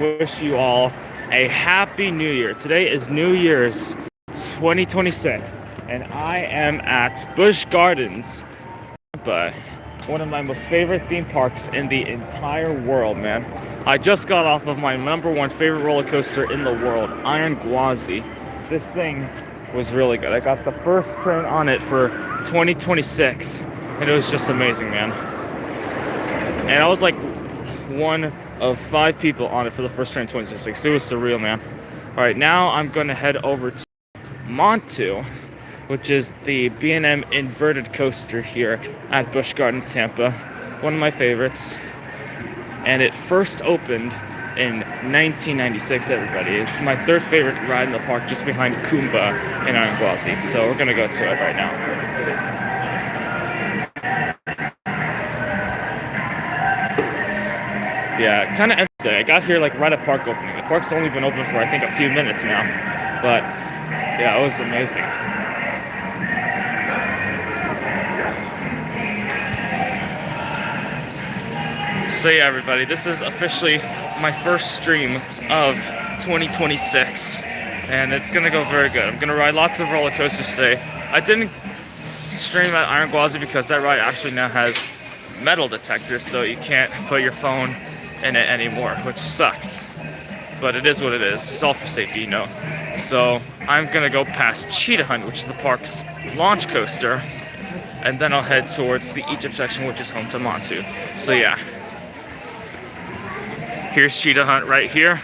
wish you all a happy new year. Today is New Year's 2026, and I am at Busch Gardens Tampa, one of my most favorite theme parks in the entire world, man. I just got off of my #1 favorite roller coaster in the world, Iron Gwazi. This thing was really good. I got the first train on it for 2026, and it was just amazing, man. And I was like one of 5 people on it for the first train in 2026. It was surreal, man. All right, now I'm gonna head over to Montu, which is the B&M inverted coaster here at Busch Gardens Tampa, one of my favorites. And it first opened in 1996, everybody. It's my 3rd favorite ride in the park, just behind Kumba and Iron Gwazi. So we're gonna go to it right now. Yeah, kind of empty. I got here like right at park opening. The park's only been open for I think a few minutes now, but yeah, it was amazing. So yeah, everybody, this is officially my first stream of 2026, and it's gonna go very good. I'm gonna ride lots of roller coasters today. I didn't stream at Iron Gwazi because that ride actually now has metal detectors, so you can't put your phone in it anymore, which sucks. But it is what it is. It's all for safety, you know. So I'm gonna go past Cheetah Hunt, which is the park's launch coaster, and then I'll head towards the Egypt section, which is home to Montu. So yeah. Here's Cheetah Hunt right here.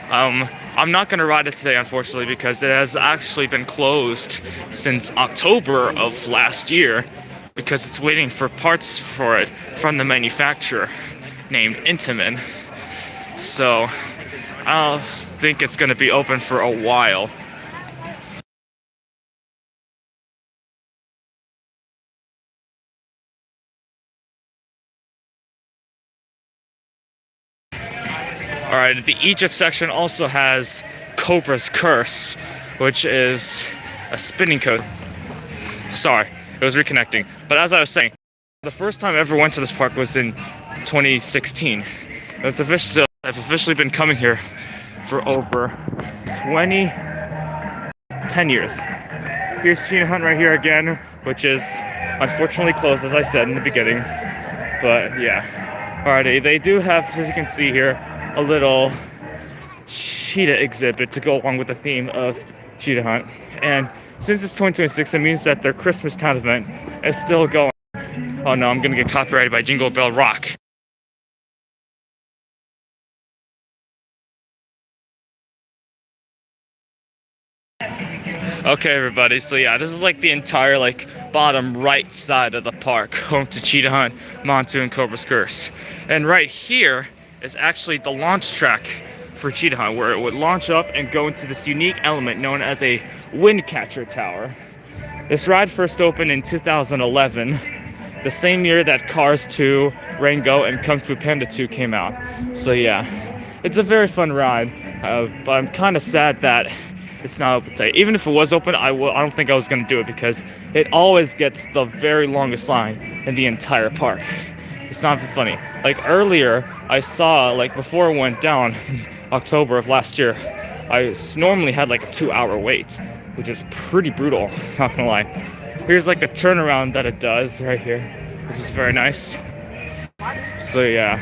I'm not gonna ride it today, unfortunately, because it has actually been closed since October of last year because it's waiting for parts for it from the manufacturer named Intamin. So I don't think it's gonna be open for a while. Alright, the Egypt section also has Cobra's Curse, which is a spinning coaster. Sorry, it was reconnecting. But as I was saying, the first time I ever went to this park was in 2016. I've officially been coming here for over 10 years. Here's Cheetah Hunt right here again, which is unfortunately closed, as I said in the beginning. But yeah. Alrighty, they do have, as you can see here, a little cheetah exhibit to go along with the theme of Cheetah Hunt. And since it's 2026, it means that their Christmas town event is still going. Oh no, I'm gonna get copyrighted by Jingle Bell Rock. Okay, everybody, so yeah, this is like the entire bottom right side of the park, home to Cheetah Hunt, Montu, and Cobra's Curse. And right here is actually the launch track for Cheetah Hunt, where it would launch up and go into this unique element known as a wind catcher tower. This ride first opened in 2011, the same year that Cars 2, Rango, and Kung Fu Panda 2 came out. So yeah, it's a very fun ride, but I'm kind of sad that it's not open today. Even if it was open, I don't think I was gonna do it because it always gets the very longest line in the entire park. It's not funny. Like earlier, I saw, before it went down in October of last year, I normally had a 2-hour wait, which is pretty brutal, not gonna lie. Here's a turnaround that it does right here, which is very nice. So yeah.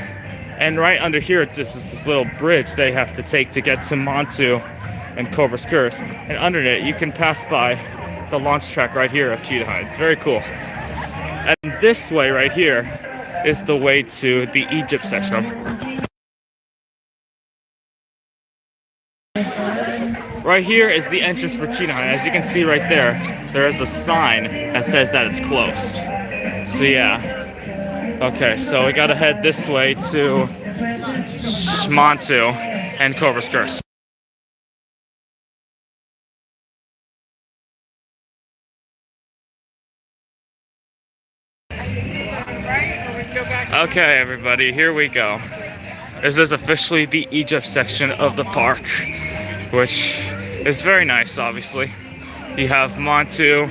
And right under here, this is this little bridge they have to take to get to Montu and Cobra's Curse. And under it, you can pass by the launch track right here of Cheetah Hunt. It's very cool. And this way right here is the way to the Egypt section. Right here is the entrance for Cheetah Hunt. As you can see right there, there is a sign that says that it's closed. So yeah. Okay, so we gotta head this way to Montu and Cobra's Curse. Okay, everybody, here we go. This is officially the Egypt section of the park, which is very nice, obviously. You have Montu,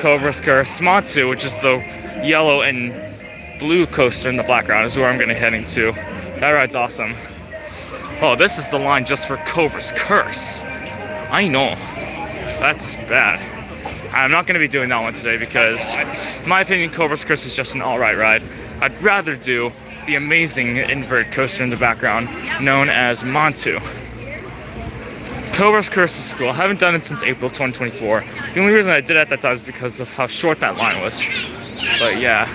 Cobra's Curse. Montu, which is the yellow and blue coaster in the background, is where I'm going to be heading to. That ride's awesome. Oh, this is the line just for Cobra's Curse. I know. That's bad. I'm not going to be doing that one today because, in my opinion, Cobra's Curse is just an alright ride. I'd rather do the amazing inverted coaster in the background known as Montu. Cobra's Curse is cool. I haven't done it since April 2024. The only reason I did it at that time is because of how short that line was. But yeah.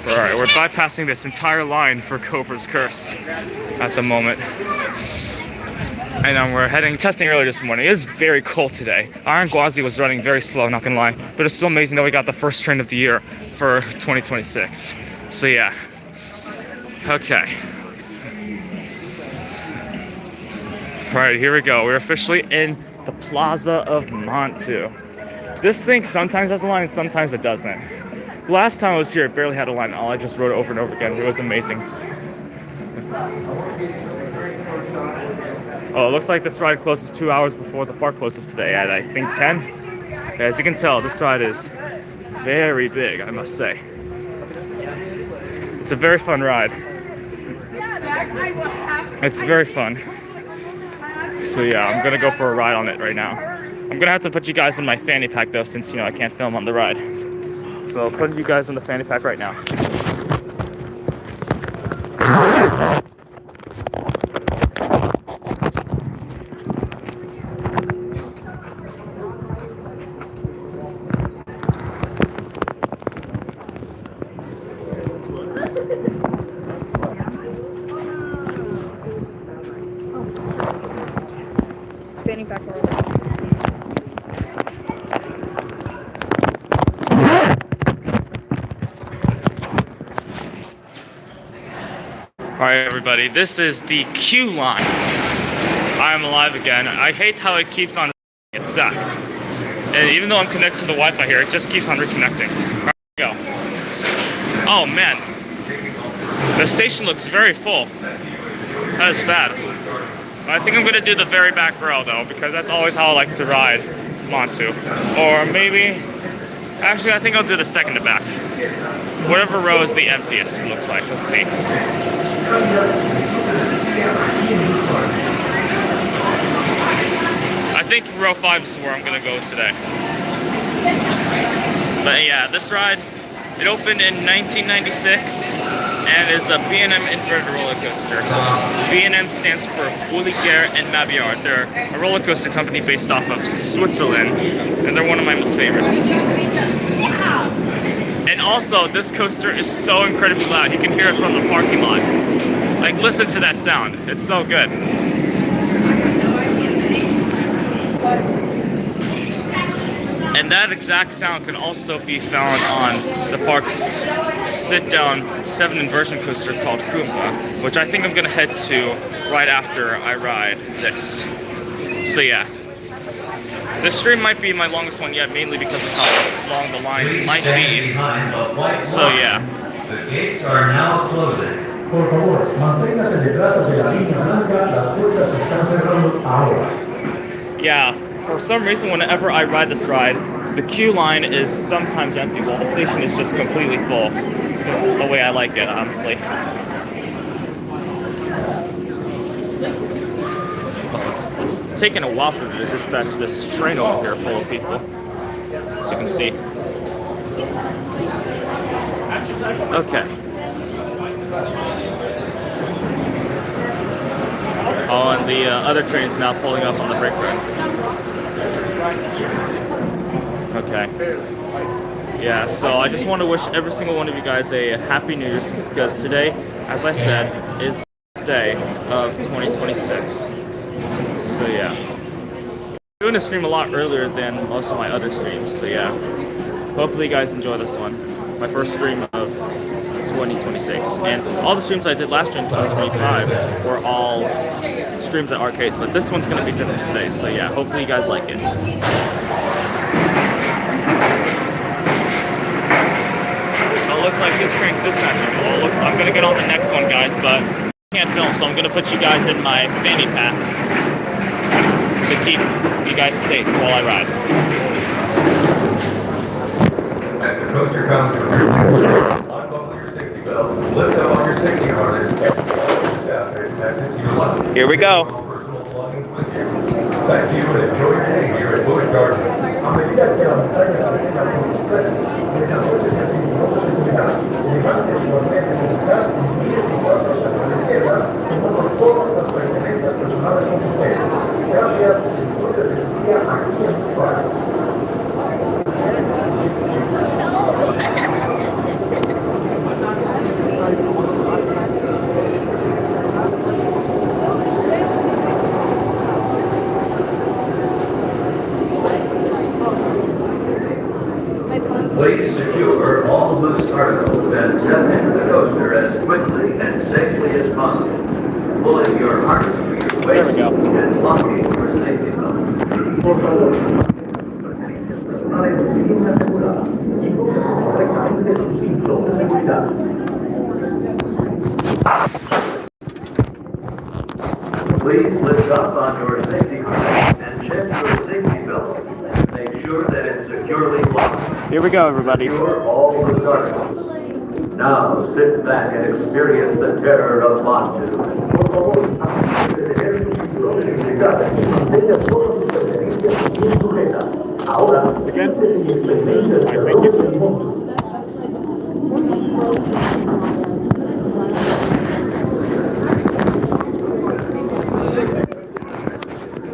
Alright, we're bypassing this entire line for Cobra's Curse at the moment. And we're testing earlier this morning. It is very cold today. Iron Gwazi was running very slow, not gonna lie. But it's still amazing that we got the first train of the year for 2026. So yeah. Okay. Alright, here we go. We're officially in the Plaza of Montu. This thing sometimes has a line and sometimes it doesn't. Last time I was here, it barely had a line at all. I just rode it over and over again. It was amazing. Oh, it looks like this ride closes 2 hours before the park closes today at, I think, 10. As you can tell, this ride is very big, I must say. It's a very fun ride. It's very fun. So yeah, I'm gonna go for a ride on it right now. I'm gonna have to put you guys in my fanny pack though, since I can't film on the ride. So I'll put you guys in the fanny pack right now. Fanny pack. Alright everybody, this is the queue line. I am alive again. I hate how it keeps on it sucks. And even though I'm connected to the Wi-Fi here, it just keeps on reconnecting. Alright, go. Oh man. The station looks very full. That is bad. I think I'm gonna do the very back row though, because that's always how I like to ride Montu. Or maybe, actually I think I'll do the second to back. Whatever row is the emptiest, it looks like. Let's see. I think row 5 is where I'm gonna go today. But yeah, this ride, it opened in 1996 and is a B&M inverted roller coaster. B&M stands for Bulliger and Mabillard. They're a roller coaster company based off of Switzerland, and they're one of my most favorites. And also, this coaster is so incredibly loud. You can hear it from the parking lot. Like, listen to that sound. It's so good. And that exact sound can also be found on the park's sit-down 7 inversion coaster called Kumba, which I think I'm gonna head to right after I ride this. So yeah. This stream might be my longest one yet, mainly because of how long the lines might be. So yeah. The gates are now closing. Yeah, for some reason whenever I ride this ride, the queue line is sometimes empty while the station is just completely full. Just the way I like it, honestly. It's taken a while for me to dispatch this train over here full of people, as you can see. Okay. Oh, and the other train's now pulling up on the brake road. Okay. Yeah, so I just want to wish every single one of you guys a Happy New Year's, because today, as I said, is the day of 2026. So yeah. I'm doing a stream a lot earlier than most of my other streams, so yeah. Hopefully you guys enjoy this one. My first stream of 2026. And all the streams I did last year in 2025 were all streams at arcades, but this one's going to be different today, so yeah, hopefully you guys like it. Oh, looks like this train's dispatching. Well, looks I'm going to get on the next one, guys, but I can't film, so I'm going to put you guys in my fanny pack to keep you guys safe while I ride. As the coaster comes to unbuckle your safety belt, lift up on your safety harness, Exit to your left. Here we go. All personal belongings with you. Thank you and enjoy your day here at Busch Gardens. Please secure all loose articles and step into the coaster as quickly and safely as possible. Pulling your heart to your waist There we go. and locking your safety belt. Please lift up on your safety harness and check your safety belt. Make sure that it's securely locked. Here we go, everybody. Secure all the articles. Now sit back and experience the terror of Montu. Again? Thank you.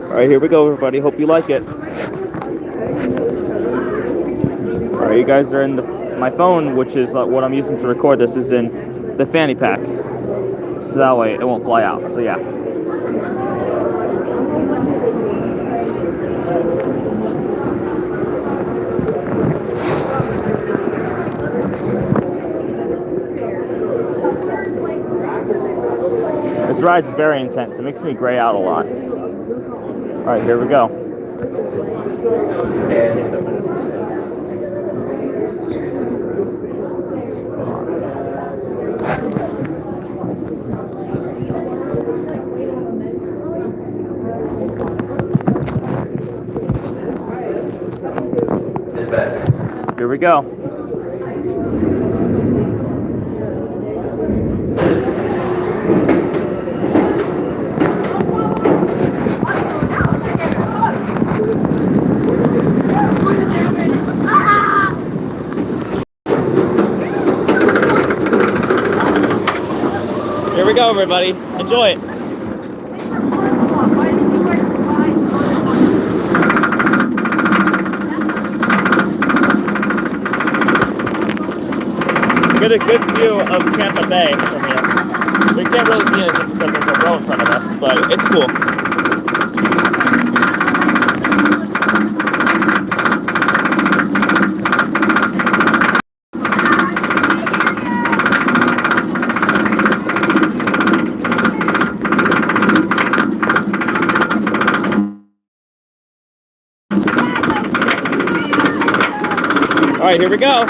All right, here we go, everybody. Hope you like it. All right, you guys are in my phone, which is what I'm using to record this, is in the fanny pack, so that way it won't fly out. So yeah. This ride's very intense. It makes me gray out a lot. All right, here we go. Here we go. Here we go, everybody. Enjoy it. Get a good view of Tampa Bay from here. We can't really see anything because there's a row in front of us, but it's cool. All right, here we go.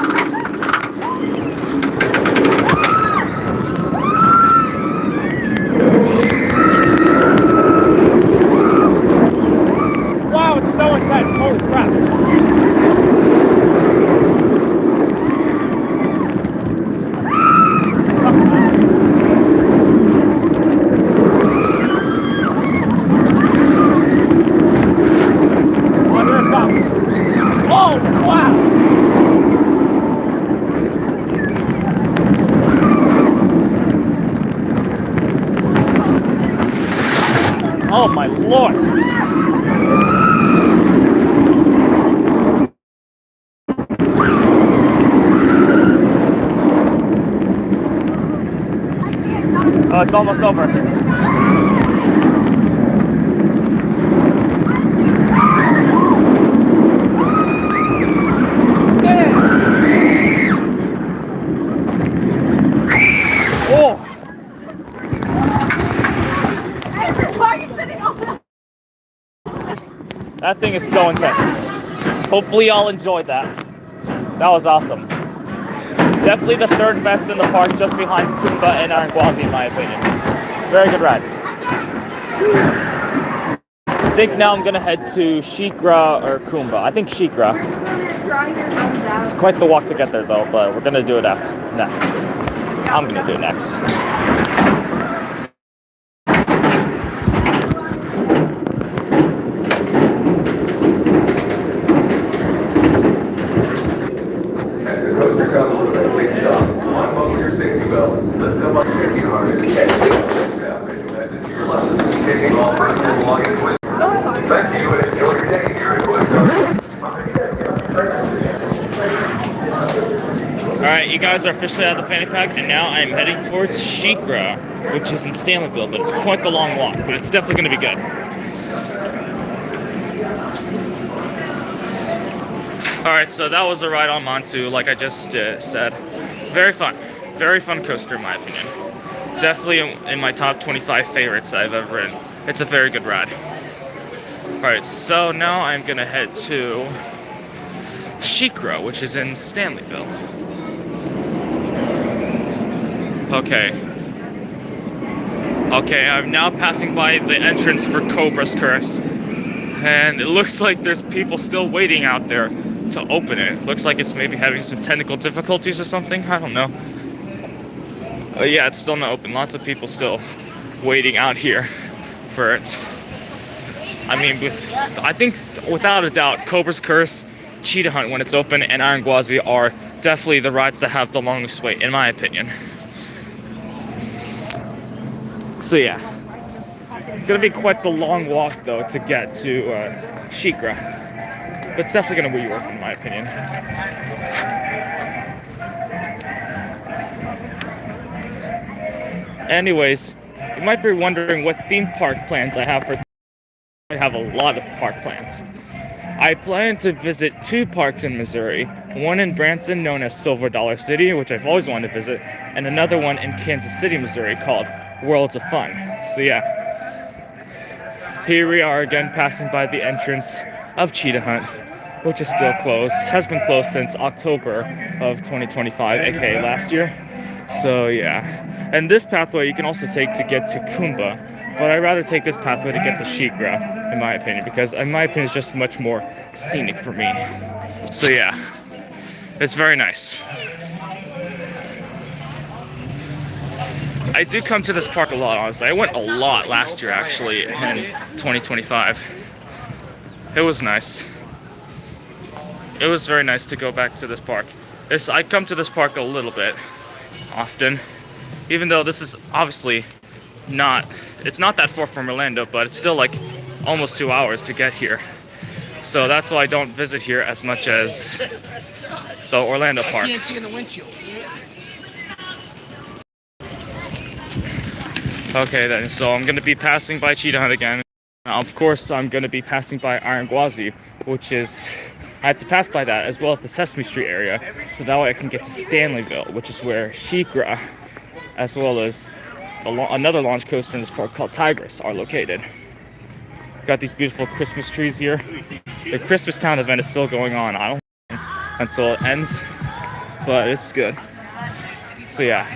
Wow, it's so intense. Holy crap. Oh, here it comes. Oh, wow. Oh my Lord! Oh, it's almost over. Oh! That thing is so intense. Hopefully y'all enjoyed that. That was awesome. Definitely the third best in the park, just behind Kumba and Arangwazi, in my opinion. Very good ride. I think now I'm gonna head to SheiKra or Kumba. I think SheiKra. It's quite the walk to get there though, but we're gonna do it next. I'm gonna do it next. taking all personal belongings with you. Thank you and enjoy your day here at Busch Gardens. Alright, you guys are officially out of the fanny pack, and now I'm heading towards SheiKra, which is in Stanleyville, but it's quite the long walk, but it's definitely going to be good. Alright, so that was a ride on Montu, like I just said. Very fun coaster in my opinion. Definitely in my top 25 favorites I've ever ridden. It's a very good ride. Alright, so now I'm going to head to SheiKra, which is in Stanleyville. Okay, I'm now passing by the entrance for Cobra's Curse, and it looks like there's people still waiting out there to open it. Looks like it's maybe having some technical difficulties or something, I don't know. Yeah, it's still not open. Lots of people still waiting out here for it. I mean, I think without a doubt, Cobra's Curse, Cheetah Hunt when it's open, and Iron Gwazi are definitely the rides that have the longest wait, in my opinion. So yeah, it's gonna be quite the long walk though to get to SheiKra. But it's definitely gonna be worth it in my opinion. Anyways, you might be wondering what theme park plans I have for. I have a lot of park plans. I plan to visit 2 parks in Missouri, one in Branson known as Silver Dollar City, which I've always wanted to visit, and another one in Kansas City, Missouri called Worlds of Fun. So yeah, here we are again passing by the entrance of Cheetah Hunt, which is still closed, has been closed since October of 2025, aka last year. So yeah, and this pathway you can also take to get to Kumba, but I'd rather take this pathway to get to SheiKra, in my opinion, because in my opinion it's just much more scenic for me. So yeah, it's very nice. I do come to this park a lot, honestly. I went a lot last year, actually, in 2025. It was nice. It was very nice to go back to this park. I come to this park a little bit often, even though this is obviously it's not that far from Orlando, but it's still like almost 2 hours to get here. So that's why I don't visit here as much as the Orlando parks. I can't see in the windshield. Okay then, so I'm going to be passing by Cheetah Hunt again. Now, of course, I'm going to be passing by Iron Gwazi, which is, I have to pass by that, as well as the Sesame Street area, so that way I can get to Stanleyville, which is where SheiKra, as well as another launch coaster in this park called Tigress, are located. Got these beautiful Christmas trees here. The Christmas Town event is still going on, I don't know, until it ends, but it's good. So yeah,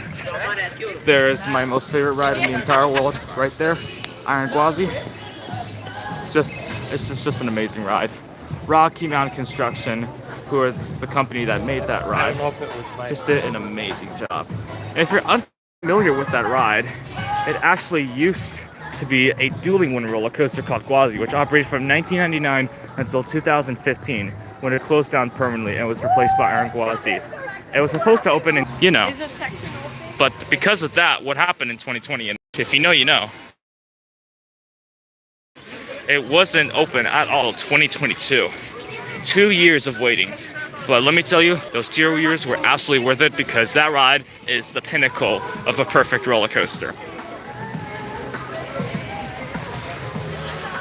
there's my most favorite ride in the entire world, right there, Iron Gwazi. It's just an amazing ride. Rocky Mountain Construction, who are the company that made that ride, just did an amazing job. And if you're unfamiliar with that ride, it actually used to be a dueling wind roller coaster called Gwazi, which operated from 1999 until 2015, when it closed down permanently and was replaced by Iron Gwazi. It was supposed to open in, but because of that, what happened in 2020, and if you know, you know, it wasn't open at all 2022. 2 years of waiting. But let me tell you, those 2 years were absolutely worth it, because that ride is the pinnacle of a perfect roller coaster.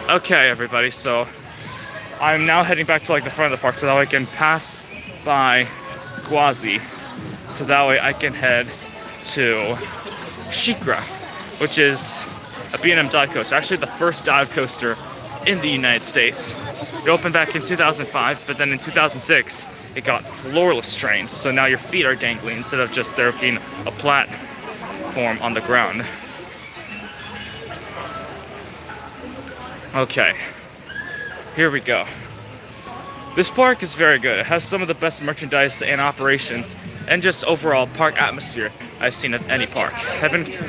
Okay, everybody, so I'm now heading back to like the front of the park so that way I can pass by Gwazi, so that way I can head to SheiKra, which is a B&M dive coaster, actually the first dive coaster in the United States. It opened back in 2005, but then in 2006 it got floorless trains, so now your feet are dangling instead of just there being a platform on the ground. Okay, here we go. This park is very good. It has some of the best merchandise and operations and just overall park atmosphere I've seen at any park.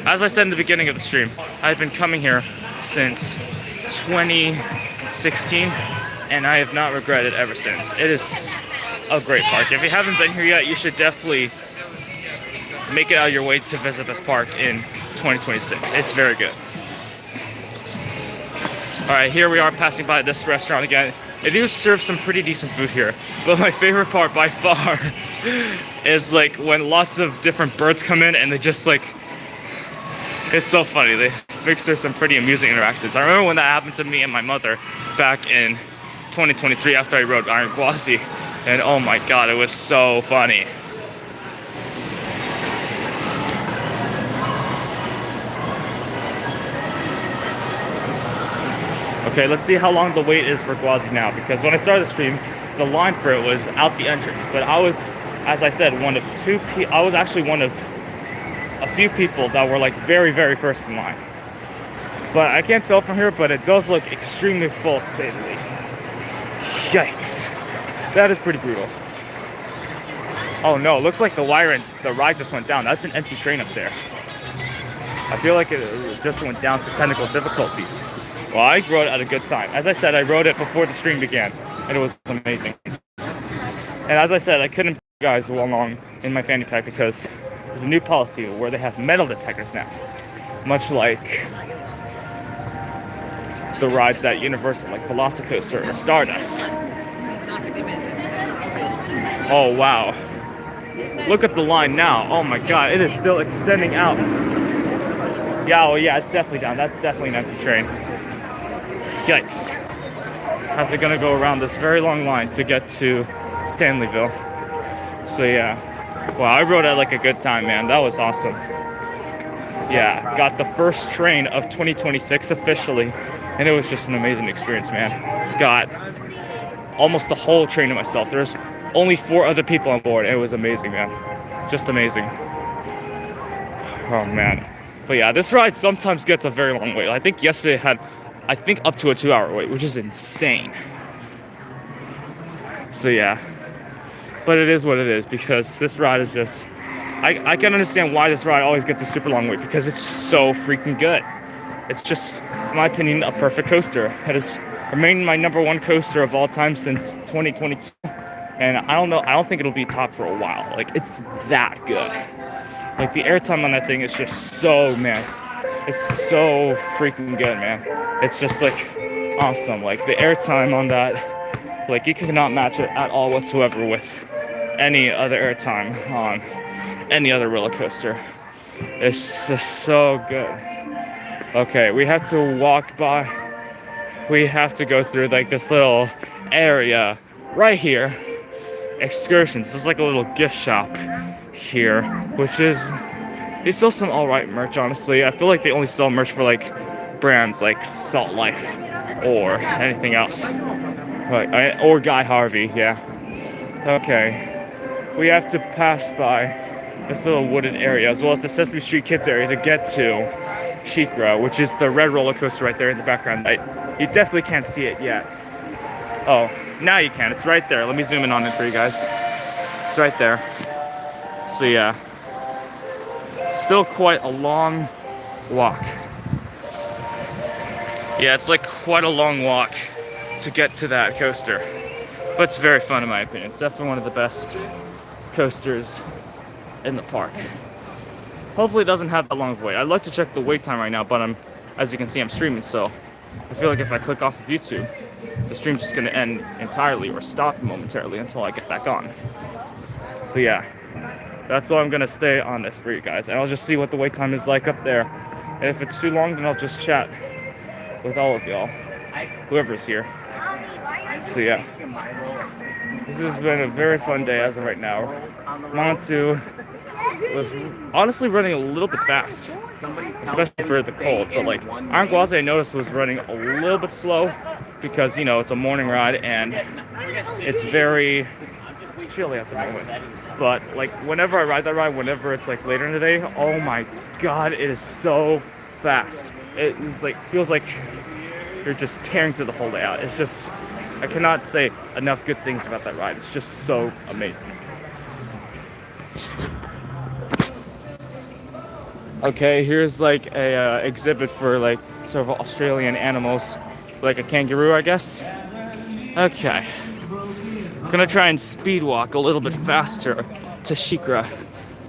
As I said in the beginning of the stream, I've been coming here since 2016 and I have not regretted ever since. It is a great park. If you haven't been here yet, you should definitely make it out of your way to visit this park in 2026. It's very good. Alright, here we are passing by this restaurant again. They do serve some pretty decent food here, but my favorite part by far is like when lots of different birds come in and they just like, it's so funny. They mix there's some pretty amusing interactions. I remember when that happened to me and my mother back in 2023 after I rode Iron Gwazi, and oh my god, it was so funny. Okay, let's see how long the wait is for Gwazi now, because when I started the stream, the line for it was out the entrance, but I was, as I said, I was actually one of a few people that were like very, very first in line. But I can't tell from here, but it does look extremely full to say the least. Yikes. That is pretty brutal. Oh no, it looks like the ride just went down. That's an empty train up there. I feel like it just went down for technical difficulties. Well, I rode it at a good time. As I said, I rode it before the stream began, and it was amazing. And as I said, I couldn't put you guys along in my fanny pack because there's a new policy where they have metal detectors now, much like the rides at Universal, like Velocicoaster or Stardust. Oh wow! Look at the line now. Oh my god, it is still extending out. Yeah, well, yeah, it's definitely down. That's definitely an empty train. Yikes. How's it gonna go around this very long line to get to Stanleyville? So yeah. Wow, I rode at like a good time, man. That was awesome. Yeah, got the first train of 2026 officially, and it was just an amazing experience, man. Got almost the whole train to myself. There's only 4 other people on board. It was amazing, man. Just amazing. Oh man. But yeah, this ride sometimes gets a very long wait. I think yesterday had, up to a 2-hour wait, which is insane. So yeah. But it is what it is, because this ride is just, I can understand why this ride always gets a super long wait, because it's so freaking good. It's just, in my opinion, a perfect coaster. It has remained my #1 coaster of all time since 2022. And I don't think it'll be top for a while. Like, it's that good. Like, the airtime on that thing is just so, man, it's so freaking good, man. It's just, like, awesome. Like, the airtime on that, like, you cannot match it at all whatsoever with any other airtime on any other roller coaster. It's just so good. Okay, we have to walk by. We have to go through, like, this little area right here. Excursions. There's like a little gift shop here, which is, they sell some alright merch, honestly. I feel like they only sell merch for like brands like Salt Life or anything else, like, or Guy Harvey. Yeah. Okay, we have to pass by this little wooded area as well as the Sesame Street Kids area to get to SheiKra, which is the red roller coaster right there in the background. You definitely can't see it yet. Oh, now you can. It's right there. Let me zoom in on it for you guys. It's right there. So yeah, still quite a long walk. Yeah, it's like quite a long walk to get to that coaster, but it's very fun in my opinion. It's definitely one of the best coasters in the park. Hopefully it doesn't have that long of a wait. I'd like to check the wait time right now, but as you can see, I'm streaming, so I feel like if I click off of YouTube, the stream's just gonna end entirely or stop momentarily until I get back on. So yeah, that's why I'm gonna stay on this for you guys, and I'll just see what the wait time is like up there. And if it's too long, then I'll just chat with all of y'all, whoever's here. So yeah, this has been a very fun day as of right now. Montu was honestly running a little bit fast, especially for the cold, but like Iron Gwazi I noticed was running a little bit slow because, you know, it's a morning ride and it's very chilly at the moment. But like whenever I ride that ride, whenever it's like later in the day, oh my god, it is so fast. It is like, feels like you're just tearing through the whole day out. It's just, I cannot say enough good things about that ride. It's just so amazing. Okay, here's like a exhibit for like sort of Australian animals, like a kangaroo, I guess. Okay, I'm gonna try and speed walk a little bit faster to SheiKra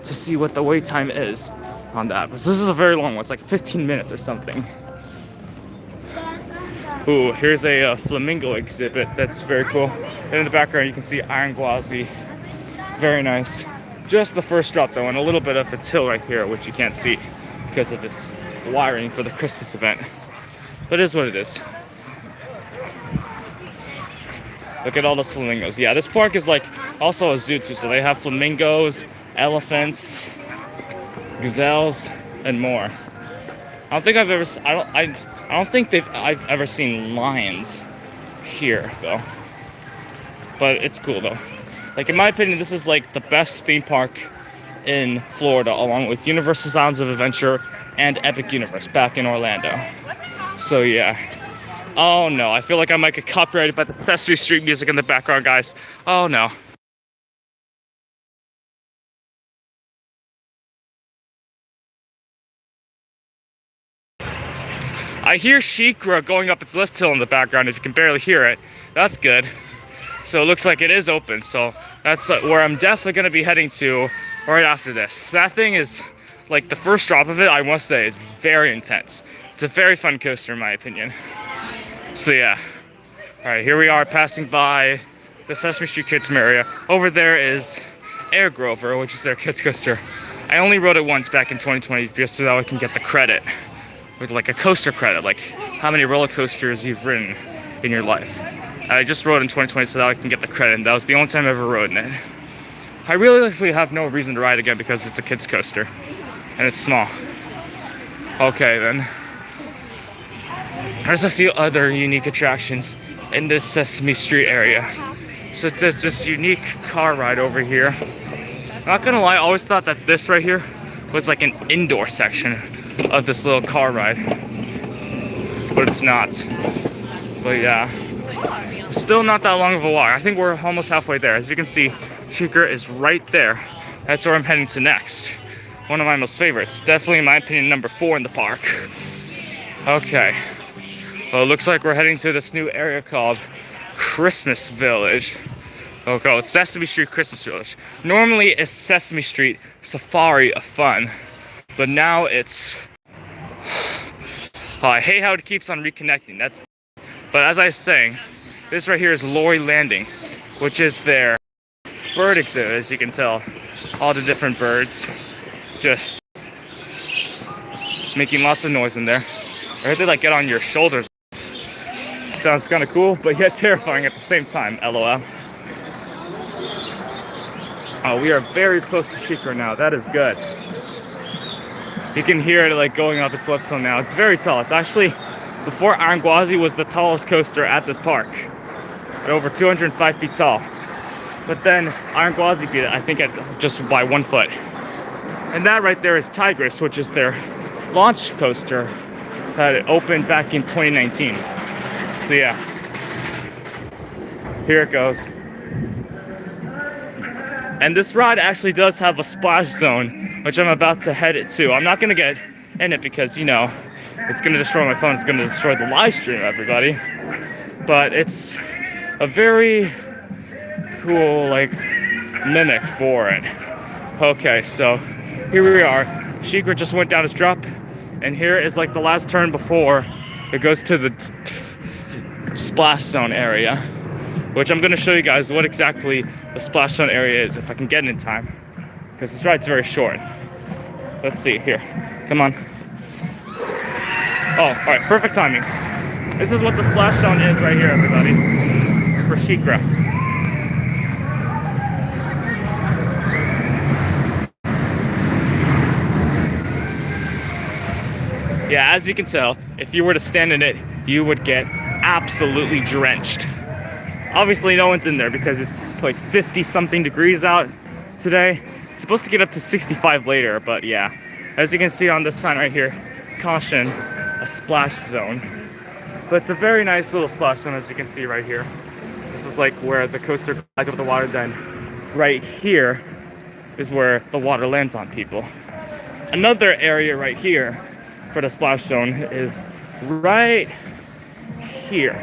to see what the wait time is on that. But this is a very long one. It's like 15 minutes or something. Ooh, here's a flamingo exhibit. That's very cool. And in the background, you can see Iron Gwazi. Very nice. Just the first drop though, and a little bit of its hill right here, which you can't see because of this wiring for the Christmas event. But it is what it is. Look at all those flamingos. Yeah, this park is like also a zoo too, so they have flamingos, elephants, gazelles, and more. I don't think I've ever. I don't think I've ever seen lions here though. But it's cool though. Like in my opinion, this is like the best theme park in Florida, along with Universal Sounds of Adventure and Epic Universe back in Orlando. So yeah. Oh no, I feel like I might get copyrighted by the Sesame Street music in the background, guys. Oh no. I hear SheiKra going up its lift hill in the background, if you can barely hear it. That's good. So it looks like it is open, so that's where I'm definitely going to be heading to right after this. That thing is, like the first drop of it, I must say, it's very intense. It's a very fun coaster in my opinion. So yeah. Alright, here we are passing by the Sesame Street Kids area. Over there is Air Grover, which is their kids coaster. I only rode it once back in 2020 just so that I can get the credit. With like a coaster credit, like how many roller coasters you've ridden in your life. I just rode in 2020 so that I can get the credit, and that was the only time I ever rode in it. I really actually have no reason to ride again because it's a kids coaster and it's small. Okay then. There's a few other unique attractions in this Sesame Street area. So there's this unique car ride over here. Not gonna lie, I always thought that this right here was like an indoor section of this little car ride. But it's not. But yeah. Still not that long of a walk. I think we're almost halfway there. As you can see, SheiKra is right there. That's where I'm heading to next. One of my most favorites. Definitely, in my opinion, number 4 in the park. Okay. Well, it looks like we're heading to this new area called Christmas Village. Okay, it's Sesame Street Christmas Village. Normally, it's Sesame Street Safari of Fun. But now it's... Oh, I hate how it keeps on reconnecting. But as I was saying, this right here is Lori Landing, which is their bird exhibit, as you can tell. All the different birds just making lots of noise in there. I heard they like get on your shoulders. Sounds kind of cool, but yet terrifying at the same time, LOL. Oh, we are very close to SheiKra now. That is good. You can hear it like going up its lift hill now. It's very tall. It's actually, before Iron Gwazi was the tallest coaster at this park. At over 205 feet tall. But then Iron Gwazi beat it, I think, at just by 1 foot. And that right there is Tigress, which is their launch coaster that opened back in 2019. So yeah, here it goes. And this ride actually does have a splash zone, which I'm about to head it to. I'm not gonna get in it because, you know, it's gonna destroy my phone. It's gonna destroy the live stream, everybody. But it's a very cool, like, mimic for it. Okay, so here we are. SheiKra just went down its drop, and here is like the last turn before it goes to the splash zone area, which I'm gonna show you guys what exactly the splash zone area is if I can get it in time, because this ride's very short. Let's see here. Come on. Oh, all right, perfect timing. This is what the splash zone is right here, everybody, for SheiKra. Yeah, as you can tell, if you were to stand in it, you would get absolutely drenched. Obviously, no one's in there because it's like 50-something degrees out today. It's supposed to get up to 65 later, but yeah. As you can see on this sign right here, caution, a splash zone. But it's a very nice little splash zone, as you can see right here. This is like where the coaster glides over the water, then right here is where the water lands on people. Another area right here for the splash zone is right here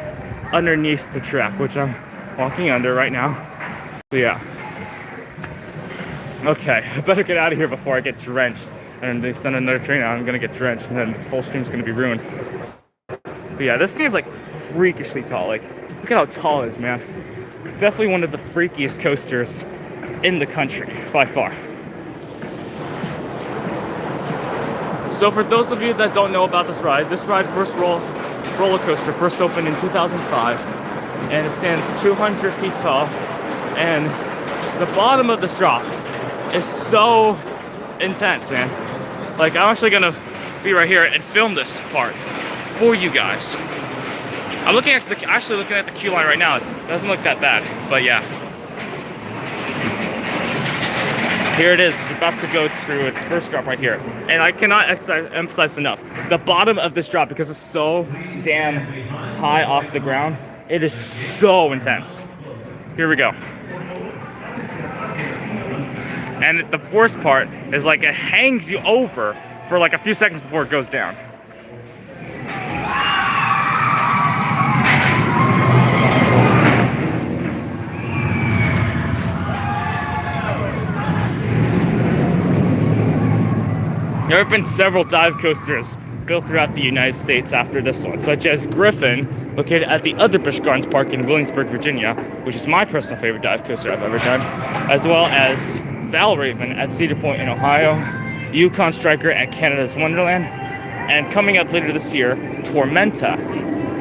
underneath the track, which I'm walking under right now. So yeah. Okay, I better get out of here before I get drenched. And they send another train out, I'm gonna get drenched, and then this whole stream's gonna be ruined. But yeah, this thing is like freakishly tall. Like, look at how tall it is, man. It's definitely one of the freakiest coasters in the country, by far. So for those of you that don't know about this ride roller coaster first opened in 2005, and it stands 200 feet tall, and the bottom of this drop is so intense, man. Like, I'm actually gonna be right here and film this part for you guys. I'm actually looking at the queue line right now. It doesn't look that bad, but yeah. Here it is. It's about to go through its first drop right here. And I cannot emphasize enough. The bottom of this drop, because it's so damn high off the ground, it is so intense. Here we go. And the worst part is, like, it hangs you over for like a few seconds before it goes down. There have been several dive coasters built throughout the United States after this one, such as Griffin, located at the other Busch Gardens Park in Williamsburg, Virginia, which is my personal favorite dive coaster I've ever done, as well as Valraven at Cedar Point in Ohio, Yukon Striker at Canada's Wonderland, and coming up later this year, Tormenta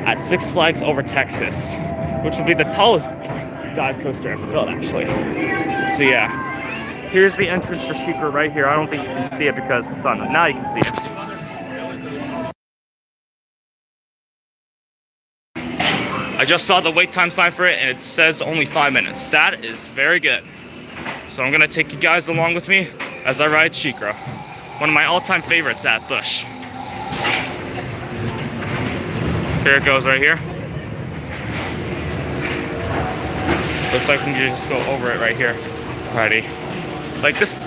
at Six Flags Over Texas, which will be the tallest dive coaster ever built, actually. So yeah. Here's the entrance for SheiKra right here. I don't think you can see it because of the sun. Now you can see it. I just saw the wait time sign for it, and it says only 5 minutes. That is very good. So I'm gonna take you guys along with me as I ride SheiKra, one of my all-time favorites at Busch. Here it goes right here. Looks like we can just go over it right here. Alrighty. Like this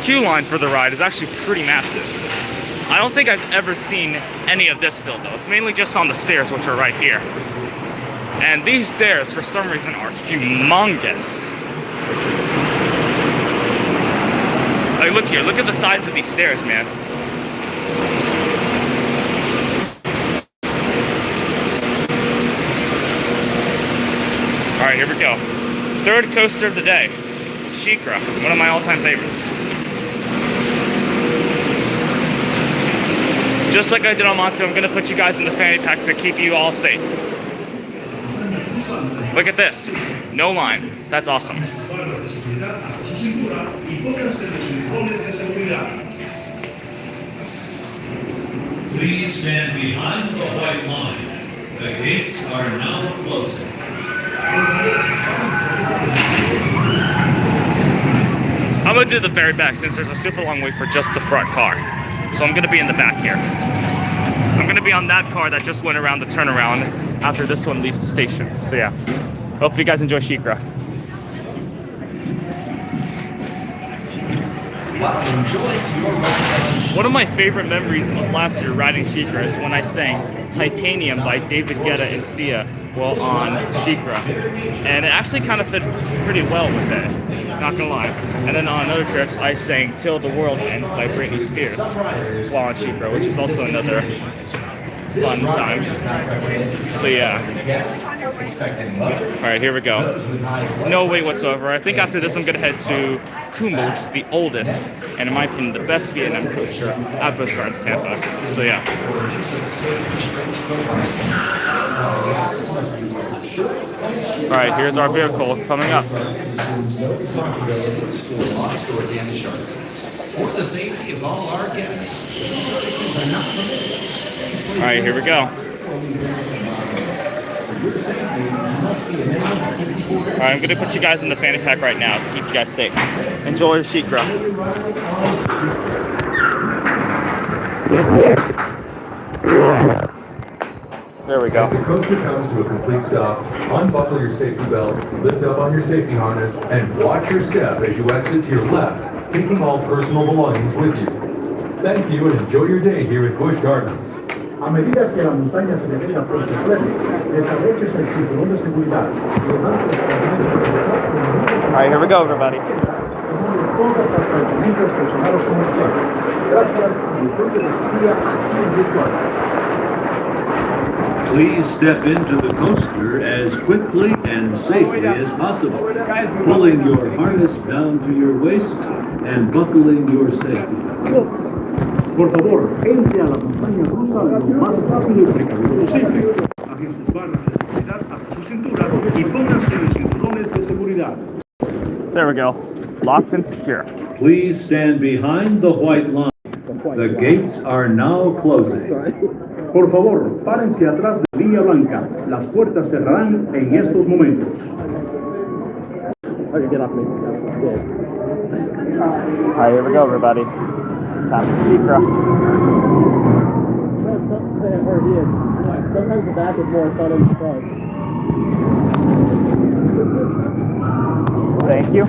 queue line for the ride is actually pretty massive. I don't think I've ever seen any of this filled though. It's mainly just on the stairs, which are right here. And these stairs, for some reason, are humongous. Like, look here, look at the sides of these stairs, man. All right, here we go. Third coaster of the day. SheiKra, one of my all-time favorites. Just like I did on Montu, I'm gonna put you guys in the fanny pack to keep you all safe. Look at this, no line. That's awesome. Please stand behind the white line. The gates are now closing. I'm gonna do the very back since there's a super long wait for just the front car. So I'm gonna be in the back here. I'm gonna be on that car that just went around the turnaround after this one leaves the station. So yeah, hope you guys enjoy SheiKra. One of my favorite memories of last year riding SheiKra is when I sang Titanium by David Guetta and Sia while on SheiKra. And it actually kind of fit pretty well with it, not gonna lie. And then on another trip, I sang Till the World Ends by Britney Spears while on SheiKra, which is also another fun time. So yeah. Alright, here we go. No wait whatsoever. I think after this I'm gonna head to Kuma, which is the oldest and in my opinion the best Vietnam coaster at Busch Gardens Tampa. So yeah. Alright, here's our vehicle coming up. For the safety of all our guests, these articles are not permitted. Alright, here we go. Alright, I'm gonna put you guys in the fanny pack right now to keep you guys safe. Enjoy SheiKra. There we go. As the coaster comes to a complete stop, unbuckle your safety belt, lift up on your safety harness, and watch your step as you exit to your left, taking all personal belongings with you. Thank you and enjoy your day here at Busch Gardens. A medida que la montaña se degrada por completo, desabroches el cinturón de seguridad. All right, here we go, everybody. Todas las pertenencias personales con usted. Gracias y disfrute de su día aquí en Busch Gardens. Please step into the coaster as quickly and safely as possible, pulling your harness down to your waist and buckling your safety belt. Por favor, entre a la montaña rusa lo más rápido y precavido posible. Bajen sus barras de seguridad hasta su cintura y pónganse los cinturones de seguridad. There we go. Locked and secure. Please stand behind the white line. The gates are now closing. Por favor, párense atrás de la línea blanca. Las puertas cerrarán en estos momentos. Alright, here we go, everybody. Time for SheiKra. Sometimes the back is more fun than the front. Thank you.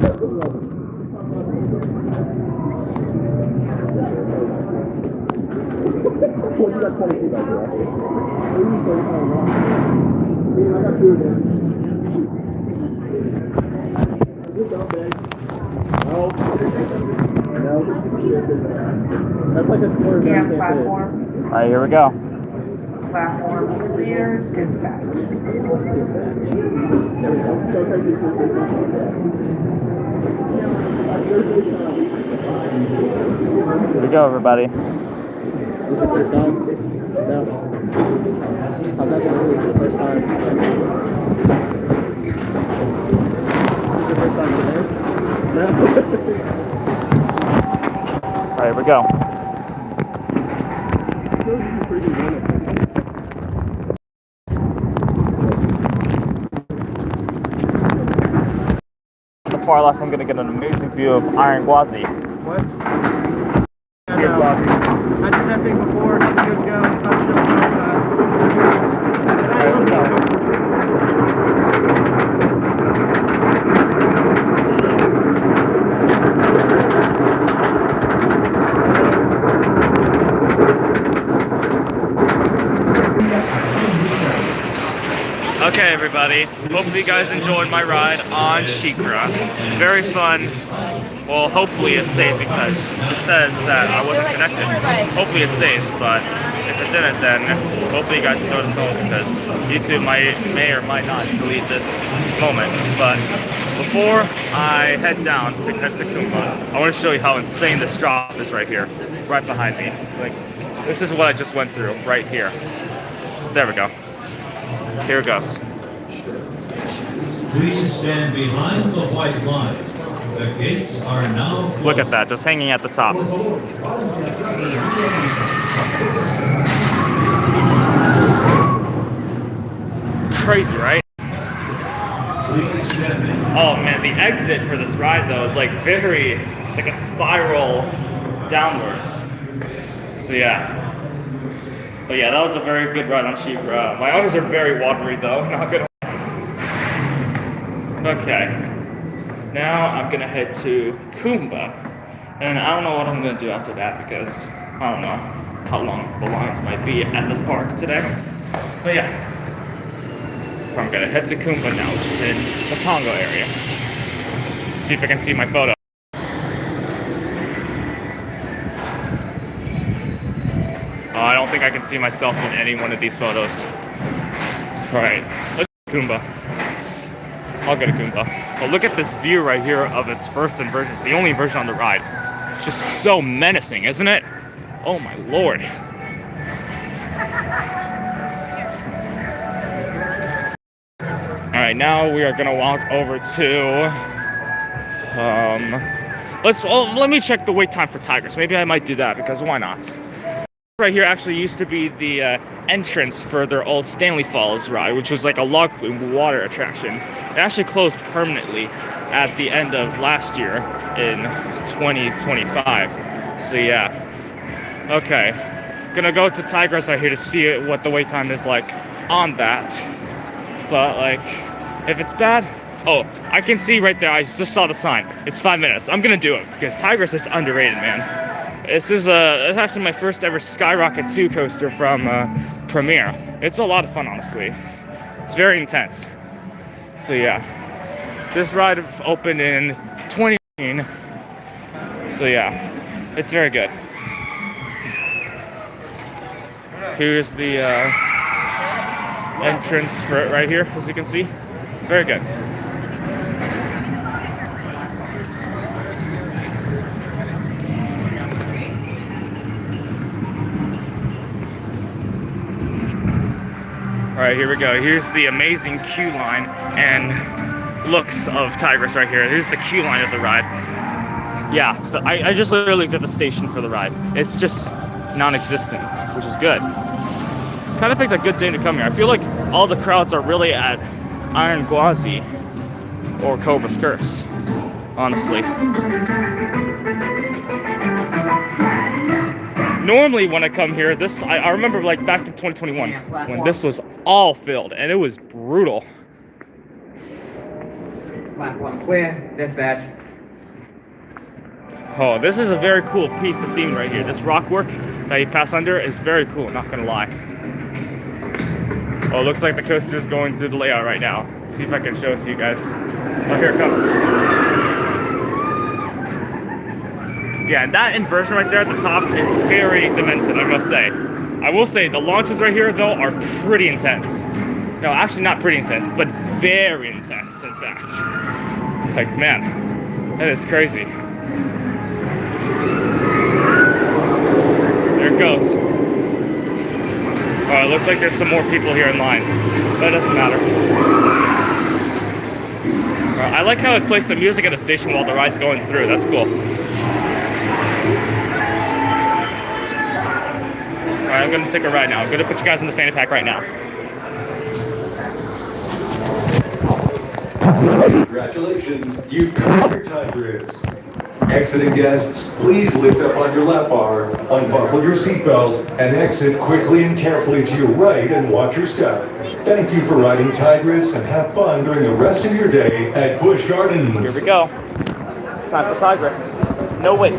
You got 22 back there. I got 2 there. Good job, man. No. That's like a slur. Yeah, platform. Alright, here we go. Platform clear, dispatch. There we go. Here we go, everybody. First time? No. I'm not gonna lose the first time. Is the first time today? No. Alright, here we go. On the far left, I'm going to get an amazing view of Iron Gwazi. What? View of Gwazi. I did that thing before, a couple years ago. There we go. Okay, everybody. Hopefully you guys enjoyed my ride on SheiKra. Very fun. Well, hopefully it's safe because it says that I wasn't connected. Hopefully it's safe, but if it didn't, then hopefully you guys enjoyed this home because YouTube may or might not delete this moment. But before I head down to head to Kumba, I want to show you how insane this drop is right here, right behind me. Like, this is what I just went through right here. There we go. Here it goes. Please stand behind the white line. The gates are now closing. Look at that, just hanging at the top. Crazy, right? Please step in. Oh man, the exit for this ride though is like it's like a spiral downwards. So yeah. But yeah, that was a very good ride on SheiKra. My eyes are very watery though, not gonna. Okay. Now I'm gonna head to Kumba. And I don't know what I'm gonna do after that because I don't know how long the lines might be at this park today. But yeah. I'm gonna head to Kumba now, which is in the Congo area. See if I can see my photo. Oh, I don't think I can see myself in any one of these photos. Alright, let's go to Kumba. I'll go to Kumba. Well, look at this view right here of its first version, the only version on the ride. It's just so menacing, isn't it? Oh my lord. Alright, now we are gonna walk over to let me check the wait time for tigers. Maybe I might do that because why not? Right here actually used to be the entrance for their old Stanley Falls ride, which was like a log flume water attraction. It actually closed permanently at the end of last year in 2025. So yeah. Okay. Gonna go to Tigers right here to see what the wait time is like on that. But like, if it's bad, oh, I can see right there, I just saw the sign. It's 5 minutes. I'm gonna do it because Tigers is underrated, man. This is it's actually my first ever Skyrocket 2 coaster from Premier. It's a lot of fun, honestly. It's very intense. So yeah, this ride opened in 2018. So yeah, it's very good. Here's the entrance for it right here, as you can see. Very good. All right, here we go. Here's the amazing queue line and looks of Tigris right here. Here's the queue line of the ride. Yeah, I just literally did the station for the ride. It's just non-existent, which is good. Kind of picked a good day to come here. I feel like all the crowds are really at Iron Gwazi or Cobra's Curse, honestly. Normally when I come here, I remember like back in 2021 when this was all filled and it was brutal. Black 1 clear, dispatch. Oh, this is a very cool piece of theme right here. This rock work that you pass under is very cool, not gonna lie. Oh, it looks like the coaster is going through the layout right now. See if I can show it to you guys. Oh, here it comes. Yeah, and that inversion right there at the top is very demented, I must say. I will say the launches right here, though, are pretty intense. No, actually not pretty intense, but very intense, in fact. Like, man, that is crazy. There it goes. Oh, it looks like there's some more people here in line. That doesn't matter. I like how it plays some music at the station while the ride's going through. That's cool. Alright, I'm gonna take a ride now. I'm gonna put you guys in the fanny pack right now. Congratulations, you've come your Tigris. Exiting guests, please lift up on your lap bar, unbuckle your seatbelt, and exit quickly and carefully to your right and watch your step. Thank you for riding Tigris and have fun during the rest of your day at Busch Gardens. Here we go. Time for Tigris. No wait.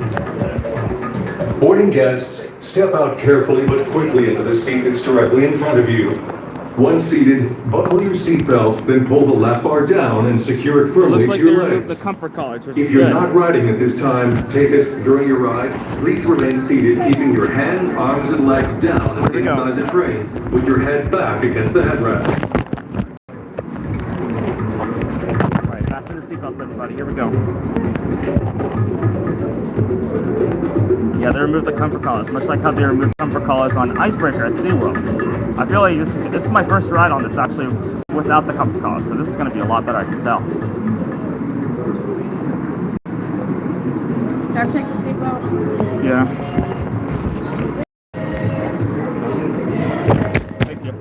Boarding guests, step out carefully but quickly into the seat that's directly in front of you. Once seated, buckle your seatbelt, then pull the lap bar down and secure it firmly to your legs. The comfort collars, which If is you're good. not riding at this time, take us during your ride. Please remain seated, keeping your hands, arms, and legs down and inside the train, with your head back against the headrest. Alright, fasten the seatbelts, everybody. Here we go. Yeah, they removed the comfort collars, much like how they removed comfort collars on Icebreaker at SeaWorld. I feel like this is my first ride on this actually without the comfort collars, so this is going to be a lot better, I can tell. Gotta check the seatbelt. Yeah. Thank you.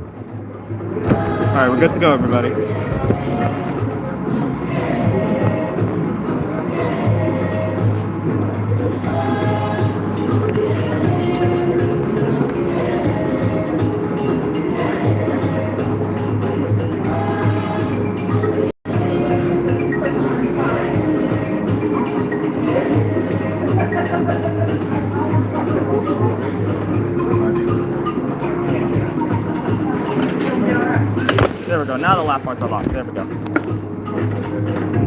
Alright, we're good to go, everybody. There we go. Now the lap bars are locked. There we go.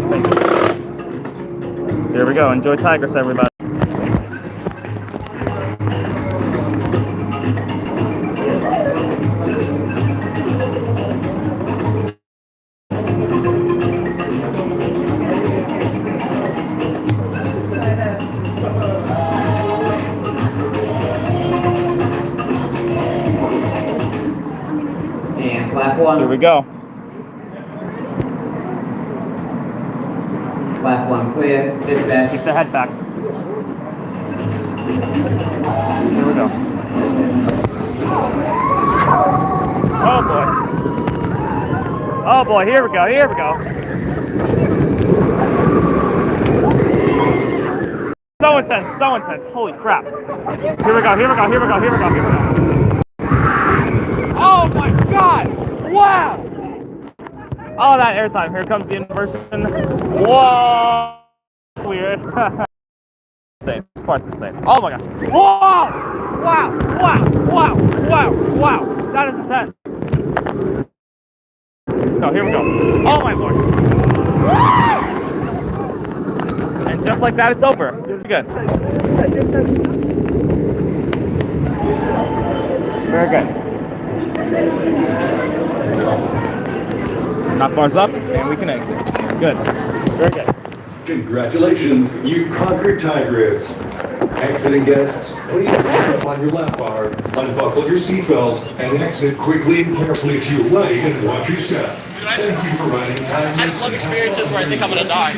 Thank you. There we go. Enjoy Tigris, everybody. And Black 1. Here we go. Black 1 clear, dispatch. Keep the head back. Here we go. Oh boy. Oh boy, here we go, here we go. So intense, so intense. Holy crap. Here we go, here we go, here we go, here we go, here we go. Oh my god! Wow! All that airtime. Here comes the inversion. Whoa! That's weird. Insane. This part's insane. Oh my gosh. Whoa! Wow! Wow! Wow! Wow! Wow! That is intense. No, here we go. Oh my lord. And just like that, it's over. Good. Very good. Top bar's up, and we can exit. Good. Very good. Congratulations, you conquered Tigris. Exiting guests, please stand up on your lap bar, unbuckle your seatbelt, and exit quickly and carefully to your right and watch your step. Thank you for riding Tigris. I just love experiences where I think I'm gonna die.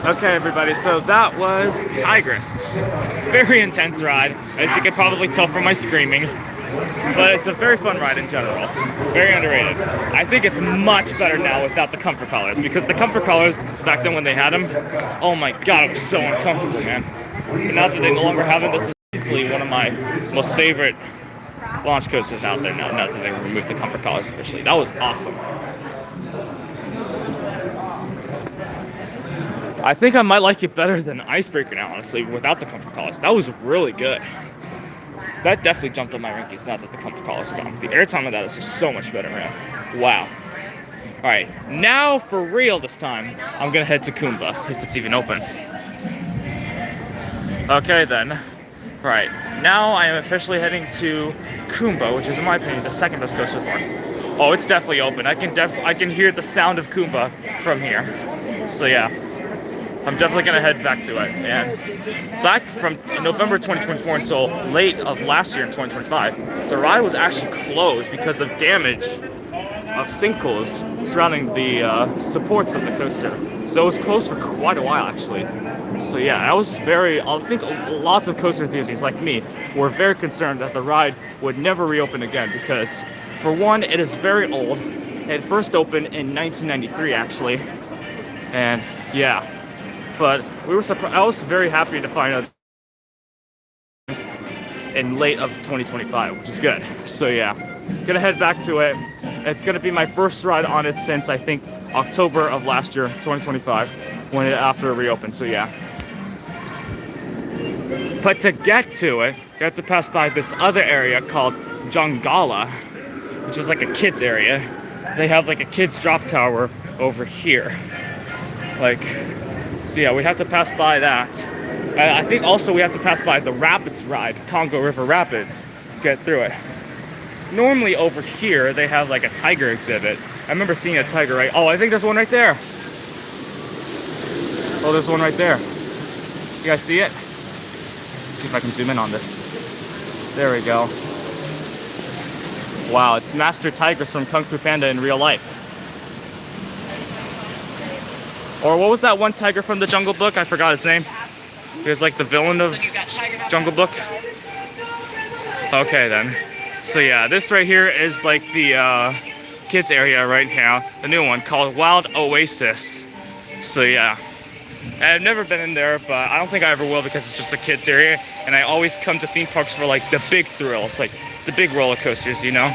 Okay, everybody, so that was Tigris. Very intense ride, as you can probably tell from my screaming. But it's a very fun ride in general. Very underrated. I think it's much better now without the comfort collars, because the comfort collars, back then when they had them, oh my god, it was so uncomfortable, man. But now that they no longer have it, this is easily one of my most favorite launch coasters out there now that they removed the comfort collars officially. That was awesome. I think I might like it better than Icebreaker now, honestly, without the comfort collars. That was really good. That definitely jumped on my rankings now that the comfort collars are gone. The airtime of that is just so much better, man. Wow. Alright, now for real this time, I'm gonna head to Kumba, if it's even open. Okay then. Right, now I am officially heading to Kumba, which is in my opinion the second best coaster park. Oh, it's definitely open. I can hear the sound of Kumba from here. So yeah. I'm definitely gonna head back to it. And back from November 2024 until late of last year in 2025, the ride was actually closed because of damage of sinkholes surrounding the supports of the coaster. So it was closed for quite a while actually. So yeah, I think lots of coaster enthusiasts like me were very concerned that the ride would never reopen again because, for one, it is very old. It first opened in 1993 actually. And yeah. But we were surprised. I was very happy to find out in late of 2025, which is good. So yeah, gonna head back to it. It's gonna be my first ride on it since I think October of last year, 2025, after it reopened. So yeah. But to get to it, you have to pass by this other area called Jangala, which is like a kids area. They have like a kids drop tower over here, So yeah, we have to pass by that. I think also we have to pass by the Rapids ride, Congo River Rapids, to get through it. Normally over here, they have like a tiger exhibit. I remember seeing a tiger right. Oh, I think there's one right there. Oh, there's one right there. You guys see it? See if I can zoom in on this. There we go. Wow, it's Master Tigers from Kung Fu Panda in real life. Or what was that one tiger from the Jungle Book? I forgot his name. He was like the villain of Jungle Book. Okay then. So yeah, this right here is like the kids area right now. The new one called Wild Oasis. So yeah. I've never been in there, but I don't think I ever will because it's just a kids area. And I always come to theme parks for like the big thrills, like the big roller coasters, you know?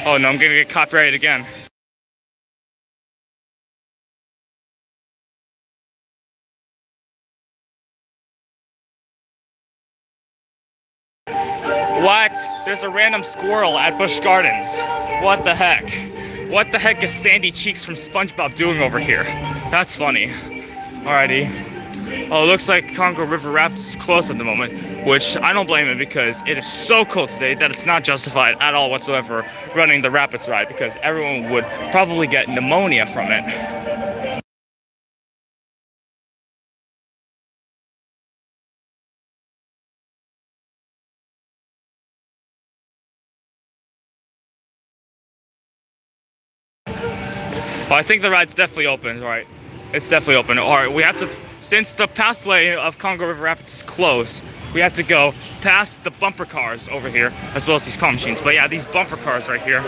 Oh no, I'm gonna get copyrighted again. What? There's a random squirrel at Busch Gardens. What the heck? What the heck is Sandy Cheeks from SpongeBob doing over here? That's funny. Alrighty. Oh, it looks like Congo River Rapids is closed at the moment, which I don't blame it because it is so cold today that it's not justified at all whatsoever running the Rapids ride because everyone would probably get pneumonia from it. Well, I think the ride's definitely open, right? It's definitely open. Alright, we have to, since the pathway of Congo River Rapids is closed, we have to go past the bumper cars over here, as well as these claw machines. But yeah, these bumper cars right here,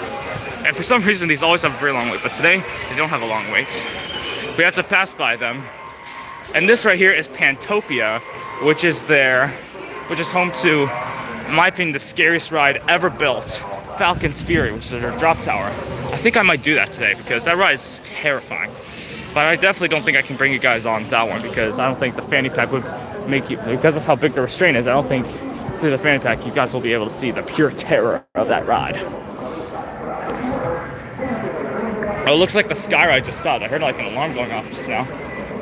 and for some reason these always have a very long wait, but today they don't have a long wait. We have to pass by them. And this right here is Pantopia, which is home to, in my opinion, the scariest ride ever built, Falcon's Fury, which is their drop tower. I think I might do that today because that ride is terrifying. But I definitely don't think I can bring you guys on that one because I don't think the fanny pack would make you, because of how big the restraint is, I don't think through the fanny pack you guys will be able to see the pure terror of that ride. Oh, it looks like the sky ride just stopped. I heard like an alarm going off just now.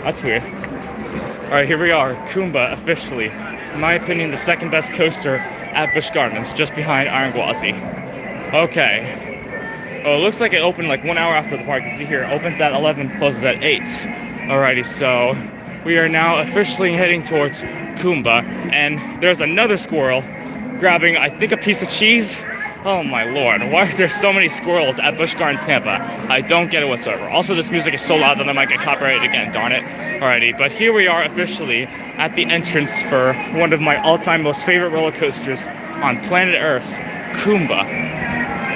That's weird. Alright, here we are, Kumba officially. In my opinion, the second best coaster at Busch Gardens, just behind Iron Gwazi. Okay. Oh, it looks like it opened like 1 hour after the park. You see here, it opens at 11, closes at 8. Alrighty, so we are now officially heading towards Kumba, and there's another squirrel grabbing, I think, a piece of cheese. Oh my lord, why are there so many squirrels at Busch Gardens Tampa? I don't get it whatsoever. Also, this music is so loud that I might get copyrighted again, darn it. Alrighty, but here we are officially at the entrance for one of my all-time most favorite roller coasters on planet Earth, Kumba,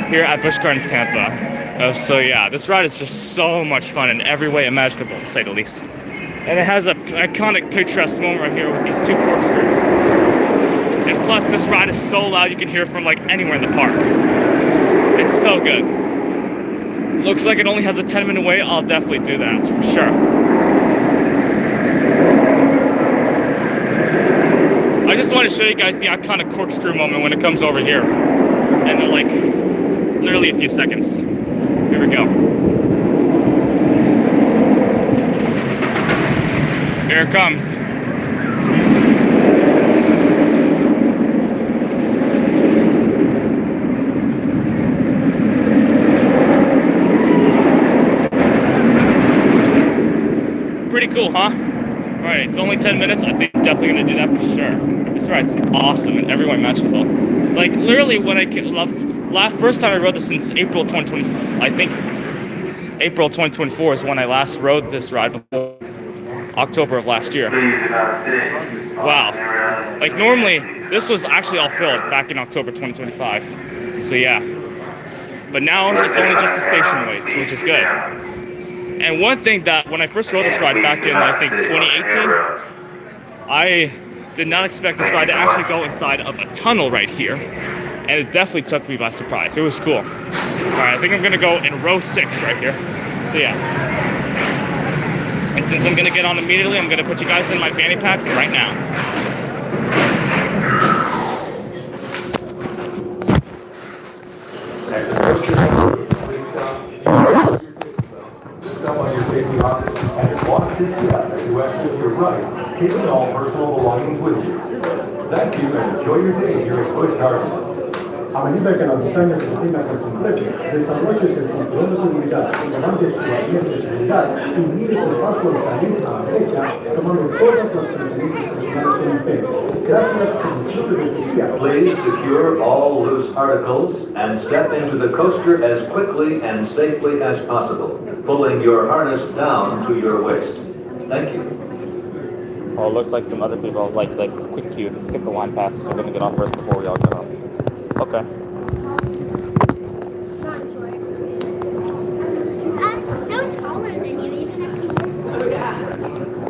here at Busch Gardens Tampa. So yeah, this ride is just so much fun in every way imaginable, to say the least. And it has an iconic picturesque moment right here with these two corkscrews. And plus, this ride is so loud you can hear it from like anywhere in the park. It's so good. Looks like it only has a 10-minute wait. I'll definitely do that, for sure. I just want to show you guys the iconic corkscrew moment when it comes over here. And in like, literally a few seconds. Here we go. Here it comes. Pretty cool, huh? Alright, it's only 10 minutes. I think I'm definitely gonna do that for sure. This ride's awesome in every way imaginable. Like, literally, when I first time I rode this since April 2020, I think April 2024 is when I last rode this ride before October of last year. Wow. Like, normally, this was actually all filled back in October 2025. So, yeah. But now, it's only just the station waits, which is good. And one thing that, when I first rode this ride back in, I think, 2018, I did not expect this ride to actually go inside of a tunnel right here. And it definitely took me by surprise. It was cool. Alright, I think I'm gonna go in row 6 right here. So yeah. And since I'm gonna get on immediately, I'm gonna put you guys in my fanny pack right now. Step on your safety harness and watch your step as you exit your right, taking all personal belongings with you. Thank you and enjoy your day here at Busch Gardens. A medida que la montaña se mantenga por completo, desarrolle el cinturón de seguridad, levante su asiento de seguridad y mire su paso de salir a la derecha, tomando todas las preferencias personales con usted. Gracias y disfrute de su día. Please secure all loose articles and step into the coaster as quickly and safely as possible, pulling your harness down to your waist. Thank you. Oh, it looks like some other people like quick queue to skip the line pass, so we're gonna get off first before we all get on. Okay.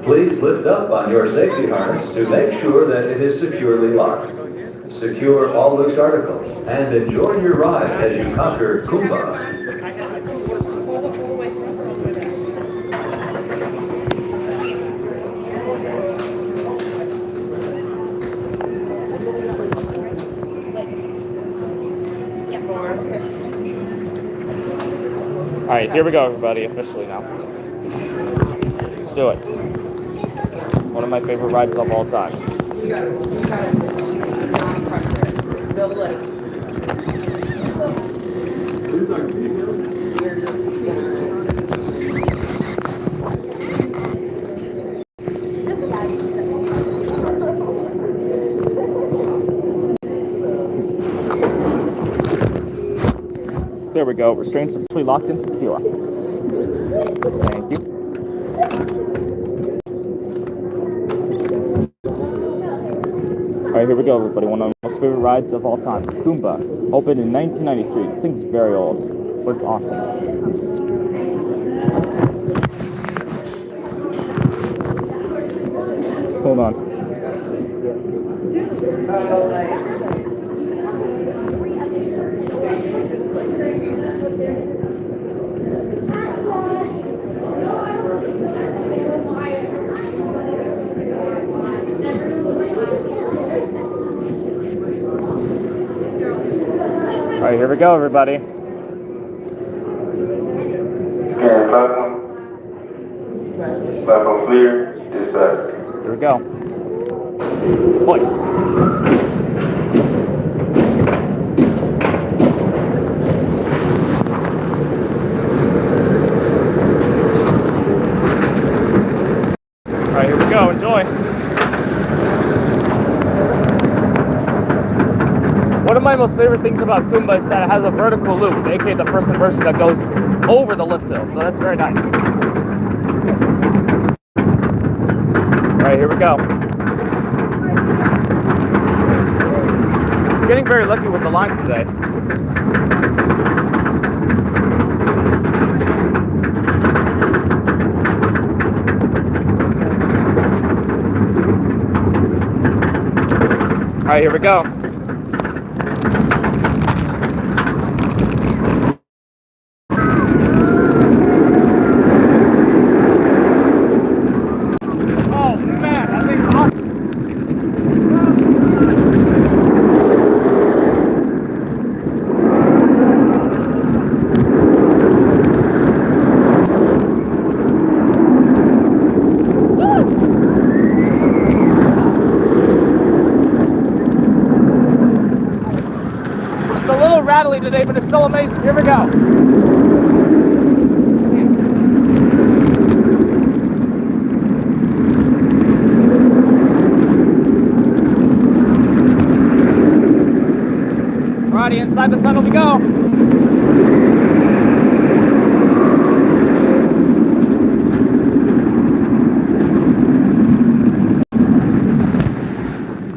Please lift up on your safety harness to make sure that it is securely locked. Secure all loose articles and enjoy your ride as you conquer Kumba. Alright, here we go, everybody, officially now. Let's do it. One of my favorite rides of all time. There we go. Restraints are fully locked and secure. Thank you. Alright, here we go, everybody. One of my most favorite rides of all time. Kumba. Opened in 1993. This thing's very old, but it's awesome. Hold on. All right, here we go, everybody. Platform clear. Dispatch. Here we go. Boy. my most favorite things about Kumba is that it has a vertical loop, aka the first inversion that goes over the lift hill, so that's very nice. Alright, here we go. Getting very lucky with the lines today. Alright, here we go. Oh man, that thing's awesome. It's a little rattly today, but it's still amazing. Here we go. Alrighty, inside the tunnel we go.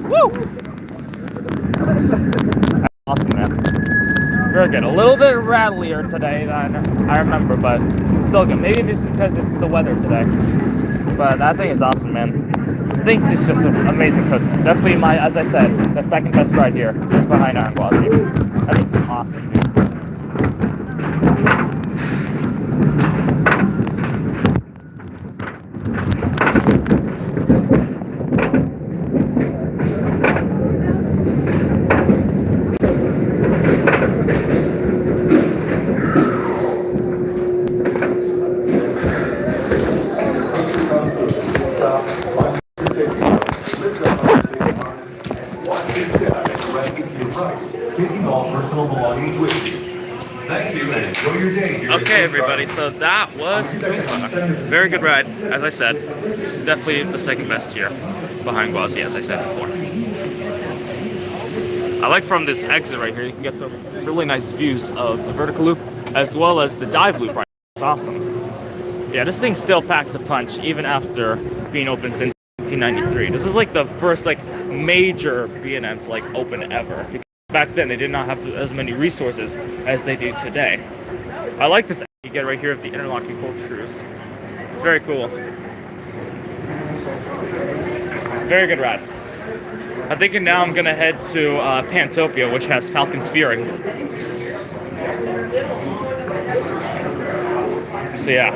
Woo! Awesome, man. Very good. A little bit rattlier today than I remember, but still good. Maybe it's because it's the weather today. But that thing is awesome, man. This thing is just an amazing coaster. Definitely as I said, the second best ride here, just behind Iron Gwazi. That thing's awesome, dude. Taking all personal belongings with you. Thank you and enjoy your day here. Okay, everybody, so that was Kumba. Very good ride, as I said. Definitely the second best here, behind Gwazi, as I said before. I like from this exit right here, you can get some really nice views of the vertical loop, as well as the dive loop right here. It's awesome. Yeah, this thing still packs a punch, even after being open since 1993. This is like the first major B&M to open ever. Back then, they did not have as many resources as they do today. I like this you get right here of the interlocking corkscrews. It's very cool. Very good ride. I'm thinking now I'm gonna head to Pantopia, which has Falcon's Fury. So yeah.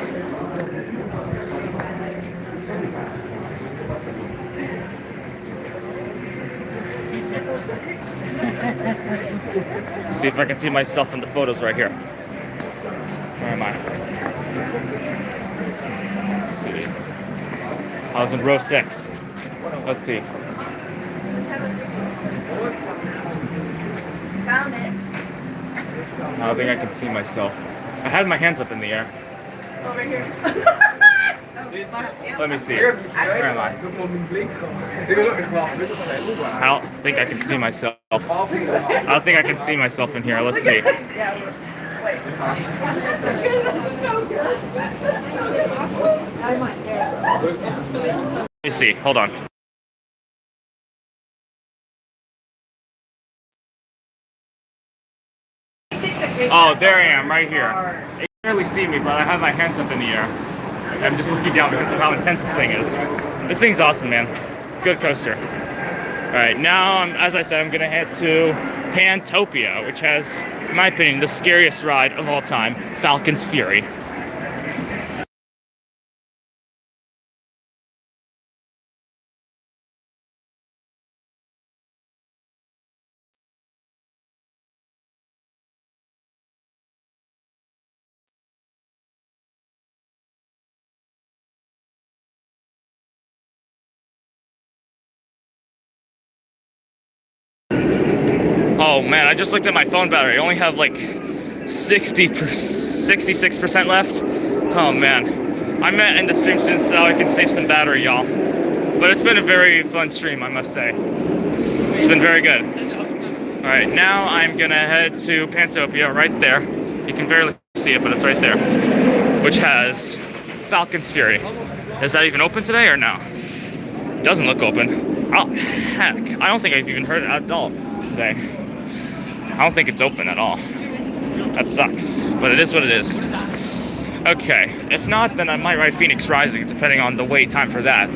See if I can see myself in the photos right here. Where am I? I was in row 6. Let's see. Found it. I don't think I can see myself. I had my hands up in the air. Over here. Let me see. Where am I? I don't think I can see myself. I don't think I can see myself in here. Let's see. Let me see. Hold on. Oh, there I am, right here. You can barely see me, but I have my hands up in the air. I'm just looking down because of how intense this thing is. This thing's awesome, man. Good coaster. Alright, now, as I said, I'm going to head to Pantopia, which has, in my opinion, the scariest ride of all time, Falcon's Fury. Oh man, I just looked at my phone battery. I only have like 66% left. Oh man. I'm gonna end the stream soon so I can save some battery, y'all. But it's been a very fun stream, I must say. It's been very good. All right, now I'm gonna head to Pantopia right there. You can barely see it, but it's right there, which has Falcon's Fury. Is that even open today or no? Doesn't look open. Oh, heck. I don't think I've even heard it at all today. I don't think it's open at all. That sucks, but it is what it is. Okay, if not, then I might ride Phoenix Rising, depending on the wait time for that.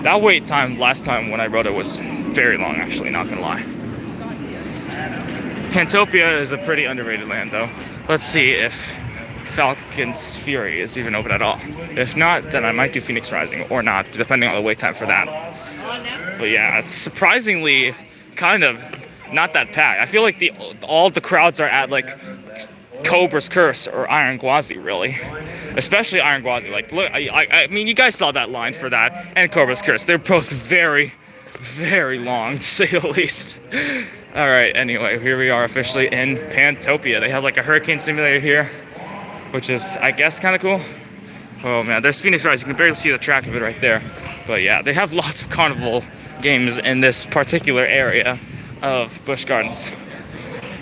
That wait time last time when I rode it was very long, actually, not gonna lie. Pantopia is a pretty underrated land, though. Let's see if Falcon's Fury is even open at all. If not, then I might do Phoenix Rising, or not, depending on the wait time for that. But yeah, it's surprisingly kind of not that packed. I feel like all the crowds are at like Cobra's Curse or Iron Gwazi, really. Especially Iron Gwazi. Like, look, I mean, you guys saw that line for that, and Cobra's Curse. They're both very, very long, to say the least. All right, anyway, here we are officially in Pantopia. They have like a hurricane simulator here, which is, I guess, kind of cool. Oh man, there's Phoenix Rise. You can barely see the track of it right there. But yeah, they have lots of carnival games in this particular area of Busch Gardens.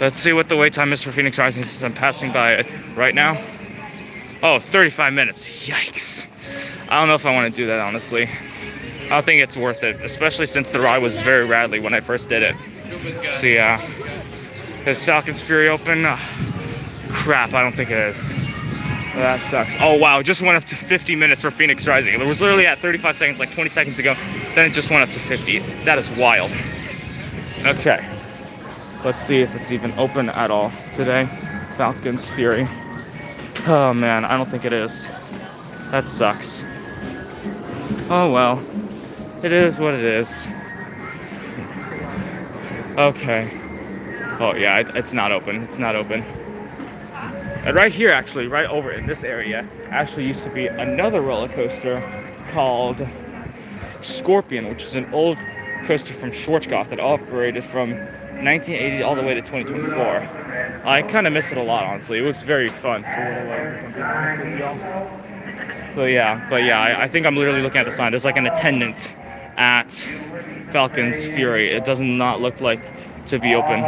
Let's see what the wait time is for Phoenix Rising since I'm passing by it right now. Oh, 35 minutes. Yikes. I don't know if I want to do that, honestly. I don't think it's worth it, especially since the ride was very rattly when I first did it. So yeah, is Falcon's Fury open? Crap, I don't think it is. That sucks. Oh wow, it just went up to 50 minutes for Phoenix Rising. It was literally at 35 seconds like 20 seconds ago. Then it just went up to 50. That is wild. Okay. Let's see if it's even open at all today. Falcon's Fury. Oh man, I don't think it is. That sucks. Oh well. It is what it is. Okay. Oh yeah, it's not open. It's not open. And right here, actually, right over in this area, actually used to be another roller coaster called Scorpion, which is an old coaster from Schwarzkopf that operated from 1980 all the way to 2024. I kind of miss it a lot, honestly. It was very fun. So yeah, but yeah, I think I'm literally looking at the sign. There's like an attendant at Falcon's Fury. It does not look like to be open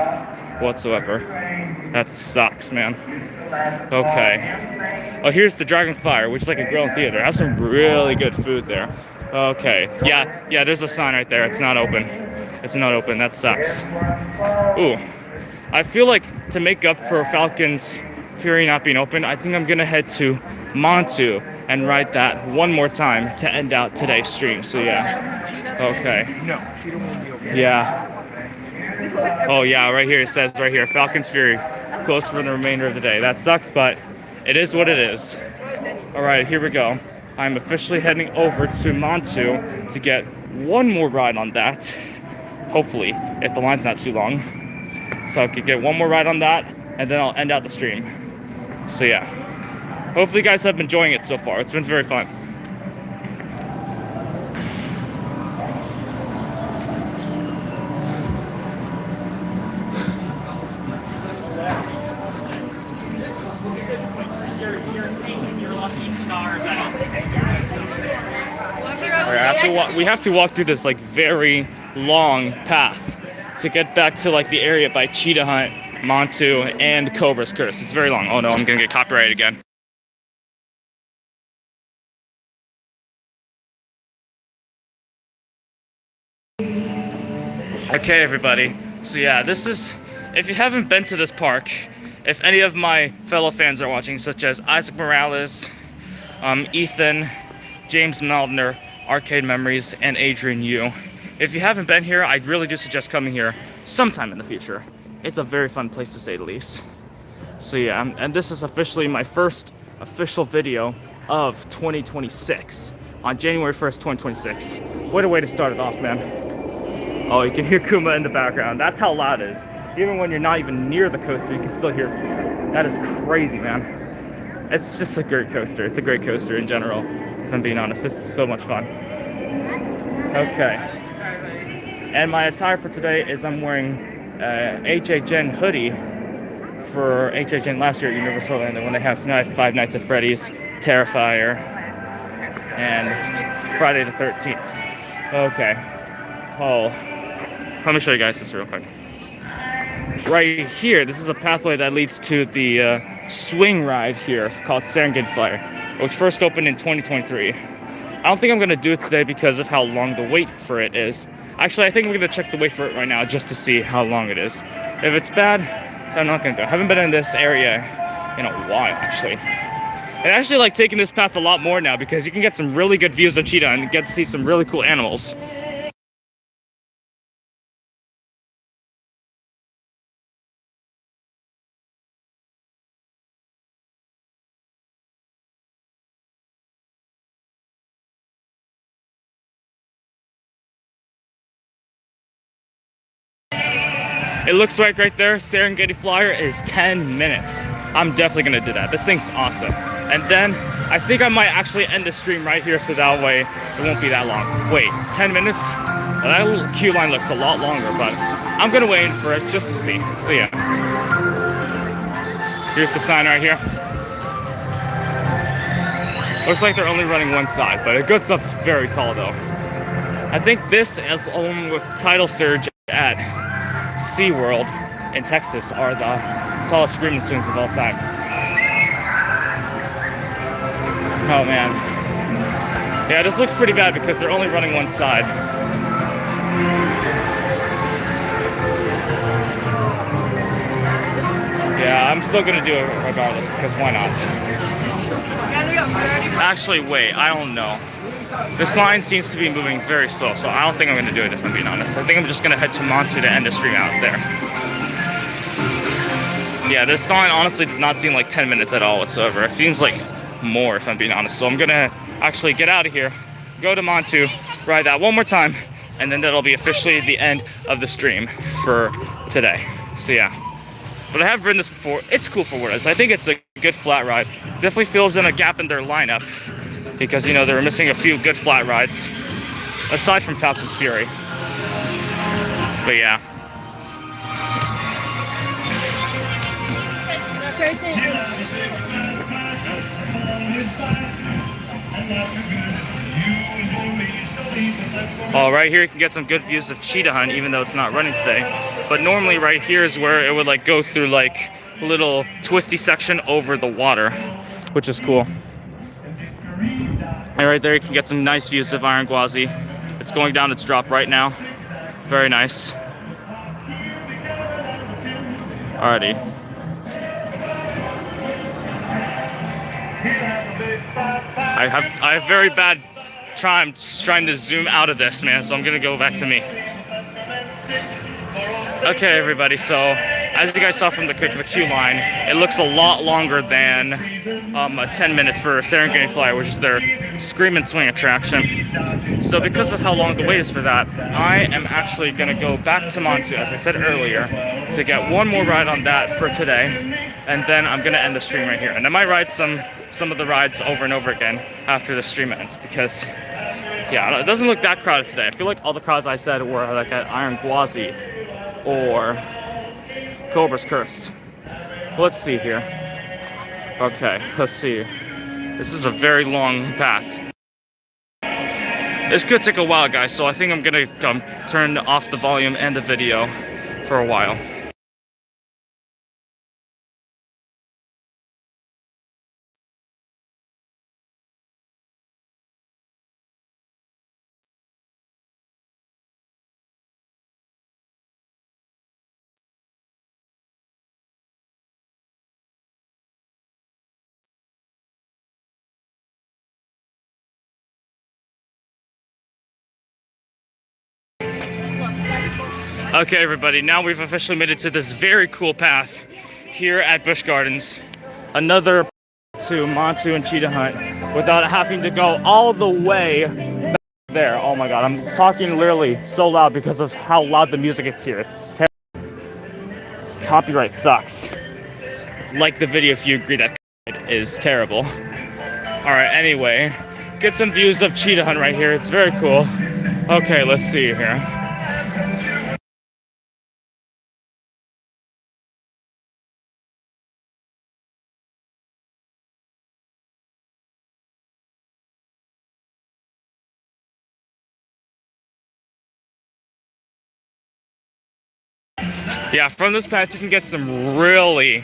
whatsoever. That sucks, man. Okay. Oh, here's the Dragonfire, which is like a grill and theater. I have some really good food there. Okay. Yeah, there's a sign right there. It's not open. It's not open. That sucks. Ooh. I feel like to make up for Falcon's Fury not being open, I think I'm going to head to Montu and ride that one more time to end out today's stream. So yeah. Okay. No. Yeah. Oh yeah, right here it says right here, Falcon's Fury closed for the remainder of the day. That sucks, but it is what it is. All right, here we go. I'm officially heading over to Montu to get one more ride on that. Hopefully, if the line's not too long. So I could get one more ride on that, and then I'll end out the stream. So yeah. Hopefully you guys have been enjoying it so far. It's been very fun. We have to walk through this like very long path to get back to like the area by Cheetah Hunt, Montu, and Cobra's Curse. It's very long. Oh no, I'm gonna get copyrighted again. Okay, everybody. So yeah, this is, if you haven't been to this park, if any of my fellow fans are watching, such as Isaac Morales, Ethan, James Maldner, Arcade Memories, and Adrian Yu. If you haven't been here, I really do suggest coming here sometime in the future. It's a very fun place to say the least. So yeah, and this is officially my first official video of 2026 on January 1st, 2026. What a way to start it off, man. Oh, you can hear Kuma in the background. That's how loud it is. Even when you're not even near the coaster, you can still hear it. That is crazy, man. It's just a great coaster. It's a great coaster in general, if I'm being honest. It's so much fun. Okay. And my attire for today is I'm wearing HHN hoodie for HHN last year at Universal Orlando when they have Five Nights at Freddy's, Terrifier, and Friday the 13th. Okay. Oh, let me show you guys this real quick. right here, this is a pathway that leads to the swing ride here called Serengeti Flyer, which first opened in 2023. I don't think I'm gonna do it today because of how long the wait for it is. Actually, I think I'm gonna check the wait for it right now just to see how long it is. If it's bad, I'm not gonna go. I haven't been in this area in a while, actually. And I actually like taking this path a lot more now because you can get some really good views of cheetah and get to see some really cool animals. It looks like right there, Serengeti Flyer is 10 minutes. I'm definitely gonna do that. This thing's awesome. And then I think I might actually end the stream right here so that way it won't be that long. Wait, 10 minutes? Well, that little queue line looks a lot longer, but I'm gonna wait for it just to see. So yeah. Here's the sign right here. Looks like they're only running one side, but it gets up very tall though. I think this, as along with Tidal Surge at SeaWorld in Texas, are the tallest screaming swings of all time. Oh man. Yeah, this looks pretty bad because they're only running one side. Yeah, I'm still gonna do it regardless because why not? Actually, wait, I don't know. This line seems to be moving very slow, so I don't think I'm gonna do it if I'm being honest. I think I'm just gonna head to Montu to end the stream out there. Yeah, this line honestly does not seem like 10 minutes at all whatsoever. It seems like more if I'm being honest. So I'm gonna actually get out of here, go to Montu, ride that one more time, and then that'll be officially the end of the stream for today. So yeah. But I have ridden this before. It's cool for what it is. I think it's a good flat ride. Definitely fills in a gap in their lineup because, you know, they were missing a few good flat rides aside from Falcon's Fury. But yeah. Oh, right here you can get some good views of cheetah hunt even though it's not running today. But normally right here is where it would like go through like a little twisty section over the water, which is cool. And right there you can get some nice views of Iron Gwazi. It's going down its drop right now. Very nice. Alrighty. I have very bad time trying to zoom out of this, man, so I'm gonna go back to me. Okay, everybody, so as you guys saw from the queue line, it looks a lot longer than 10 minutes for Serengeti Flyer, which is their scream and swing attraction. So because of how long the wait is for that, I am actually gonna go back to Montu, as I said earlier, to get one more ride on that for today, and then I'm gonna end the stream right here. And I might ride some of the rides over and over again after the stream ends, because yeah, it doesn't look that crowded today. I feel like all the crowds I said were like at Iron Gwazi or Cobra's Curse. Let's see here. Okay, let's see. This is a very long path. This could take a while, guys, so I think I'm gonna turn off the volume and the video for a while. Okay, everybody, now we've officially made it to this very cool path here at Busch Gardens. Another to Montu and cheetah hunt without having to go all the way back there. Oh my god, I'm talking literally so loud because of how loud the music is here. It's terrible. Copyright sucks. Like the video if you agree that is terrible. Alright, anyway, get some views of cheetah hunt right here. It's very cool. Okay, let's see here. Yeah, from this path you can get some really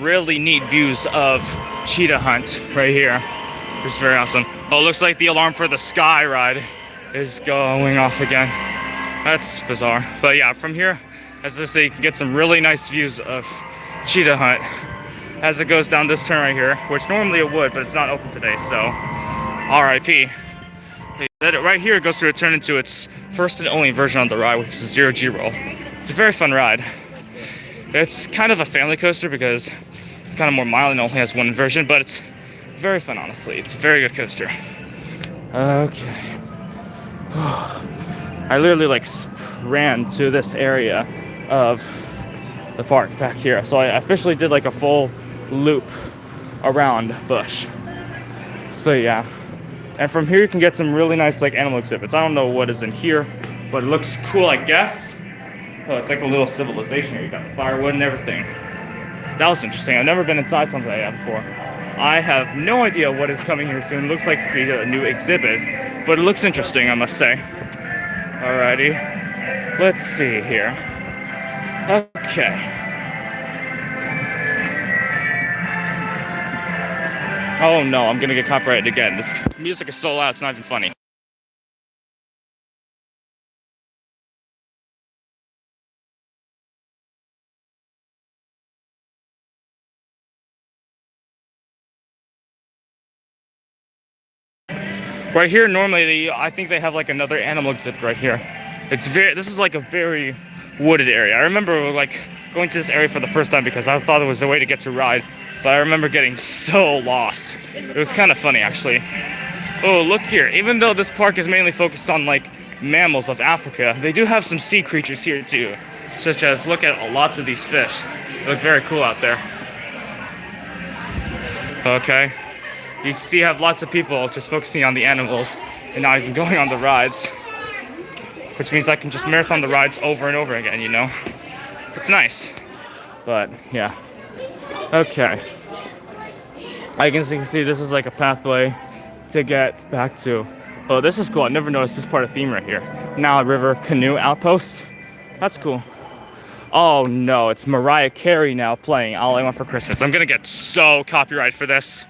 neat views of cheetah hunt right here. It's very awesome. Oh, it looks like the alarm for the sky ride is going off again. That's bizarre. But yeah, from here, as I say, you can get some really nice views of cheetah hunt as it goes down this turn right here, which normally it would, but it's not open today, so RIP. Right here it goes through a turn into its first and only version on the ride, which is a 0G roll. It's a very fun ride. It's kind of a family coaster because it's kind of more mild and only has one version, but it's very fun, honestly. It's a very good coaster. Okay. I literally like ran to this area of the park back here. So I officially did like a full loop around Busch. So yeah. And from here you can get some really nice like animal exhibits. I don't know what is in here, but it looks cool, I guess. Oh, it's like a little civilization here. You got the firewood and everything. That was interesting. I've never been inside something like that before. I have no idea what is coming here soon. It looks like to be a new exhibit, but it looks interesting, I must say. Alrighty. Let's see here. Okay. Oh no, I'm gonna get copyrighted again. This music is so loud, it's not even funny. Right here, normally, I think they have like another animal exhibit right here. This is like a very wooded area. I remember like going to this area for the first time because I thought it was a way to get to ride, but I remember getting so lost. It was kind of funny, actually. Oh, look here. Even though this park is mainly focused on like mammals of Africa, they do have some sea creatures here too, such as, look at lots of these fish. They look very cool out there. Okay. You can see you have lots of people just focusing on the animals and not even going on the rides. Which means I can just marathon the rides over and over again, you know? It's nice. But, yeah. Okay. I can see this is like a pathway to get back to... Oh, this is cool. I never noticed this part of theme right here. Now River Canoe Outpost. That's cool. Oh no, it's Mariah Carey now playing All I Want for Christmas. I'm gonna get so copyrighted for this.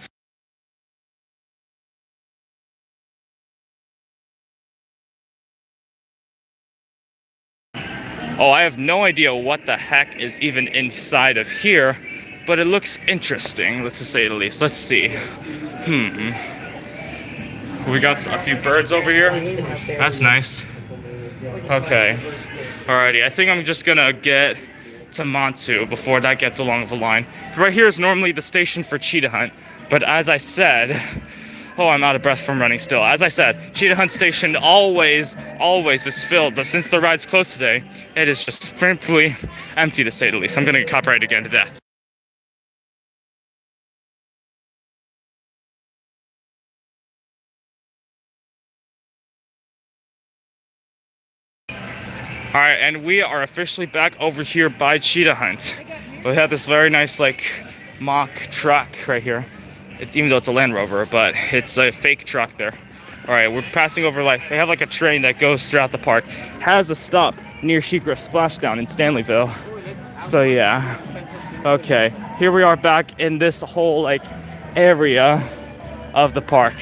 Oh, I have no idea what the heck is even inside of here, but it looks interesting, let's just say the least. Let's see. We got a few birds over here. That's nice. Okay. Alrighty, I think I'm just gonna get to Montu before that gets along the line. Right here is normally the station for cheetah hunt, but as I said, oh, I'm out of breath from running still. As I said, cheetah hunt station always is filled, but since the ride's closed today, it is just simply empty to say the least. I'm gonna get copyrighted again to death. Alright, and we are officially back over here by cheetah hunt. We have this very nice like mock truck right here. Even though it's a Land Rover, but it's a fake truck there. Alright, we're passing over like, they have like a train that goes throughout the park. Has a stop near SheiKra Splashdown in Stanleyville. So yeah. Okay, here we are back in this whole like area of the park.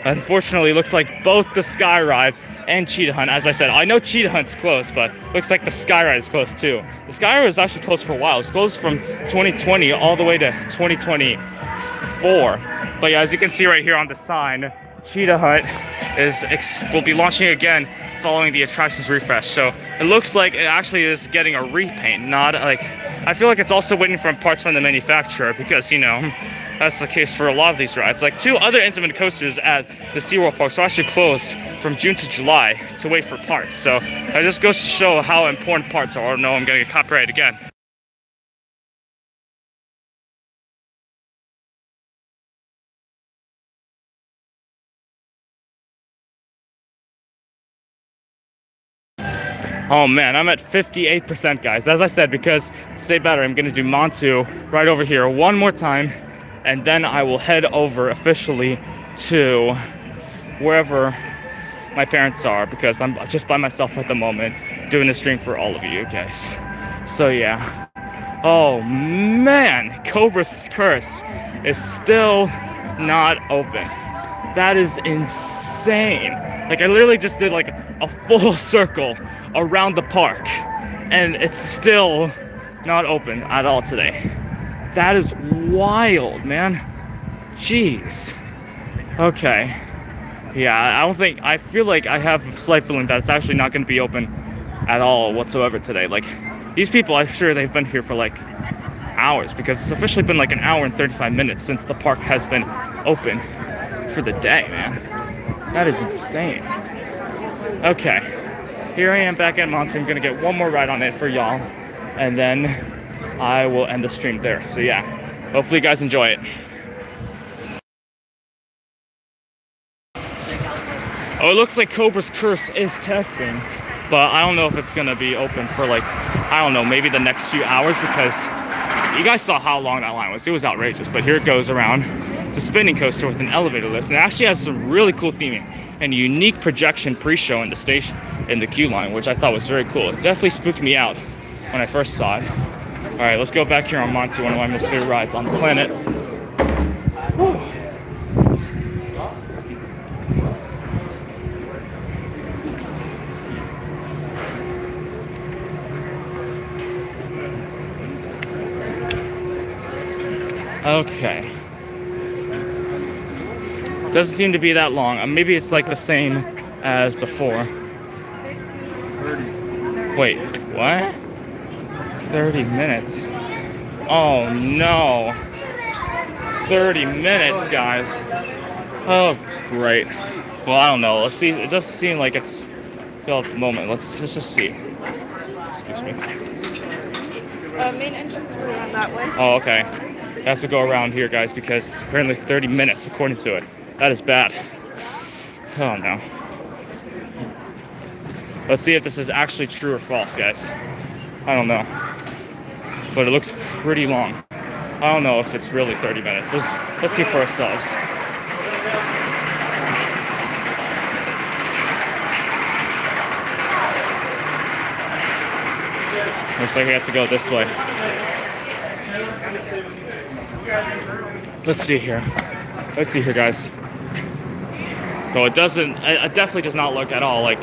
Unfortunately, it looks like both the Sky Ride and Cheetah Hunt, as I said, I know Cheetah Hunt's closed, but looks like the Sky Ride is closed too. The Sky Ride was actually closed for a while. It's closed from 2020 all the way to 2024. But yeah, as you can see right here on the sign, Cheetah Hunt will be launching again following the attractions refresh. So it looks like it actually is getting a repaint, not like, I feel like it's also waiting for parts from the manufacturer because, you know, that's the case for a lot of these rides. Like 2 other intimate coasters at the SeaWorld Park are actually closed from June to July to wait for parts. So that just goes to show how important parts are. Oh no, I'm gonna get copyrighted again. Oh man, I'm at 58%, guys. As I said, because to stay better, I'm gonna do Montu right over here one more time, and then I will head over officially to wherever my parents are, because I'm just by myself at the moment doing a stream for all of you guys. So yeah. Oh man, Cobra's Curse is still not open. That is insane. Like I literally just did like a full circle around the park and it's still not open at all today. That is wild, man. Jeez. Okay. Yeah, I feel like I have a slight feeling that it's actually not going to be open at all whatsoever today. Like, these people, I'm sure they've been here for like hours because it's officially been like an hour and 35 minutes since the park has been open for the day, man. That is insane. Okay, here I am back at Monty. I'm going to get one more ride on it for y'all, and then I will end the stream there. So yeah, hopefully you guys enjoy it. Oh, it looks like Cobra's Curse is testing, but I don't know if it's gonna be open for like, I don't know, maybe the next few hours because you guys saw how long that line was. It was outrageous, but here it goes around. It's a spinning coaster with an elevator lift, and it actually has some really cool theming and a unique projection pre-show in the station, in the queue line, which I thought was very cool. It definitely spooked me out when I first saw it. All right, let's go back here on Monty, one of my most favorite rides on the planet. Whew. Okay. Doesn't seem to be that long. Maybe it's like the same as before. 30. Wait, what? 30 minutes. Oh no. 30 minutes, guys. Oh, great. Well, I don't know. Let's see. It doesn't seem like it's filled at the moment. Let's just see. Excuse me. Main entrance are around that way. Oh, okay. It has to go around here, guys, because it's apparently 30 minutes according to it. That is bad. Oh no. Let's see if this is actually true or false, guys. I don't know. But it looks pretty long. I don't know if it's really 30 minutes. Let's see for ourselves. Looks like we have to go this way. Let's see here. Let's see here, guys. So it definitely does not look at all like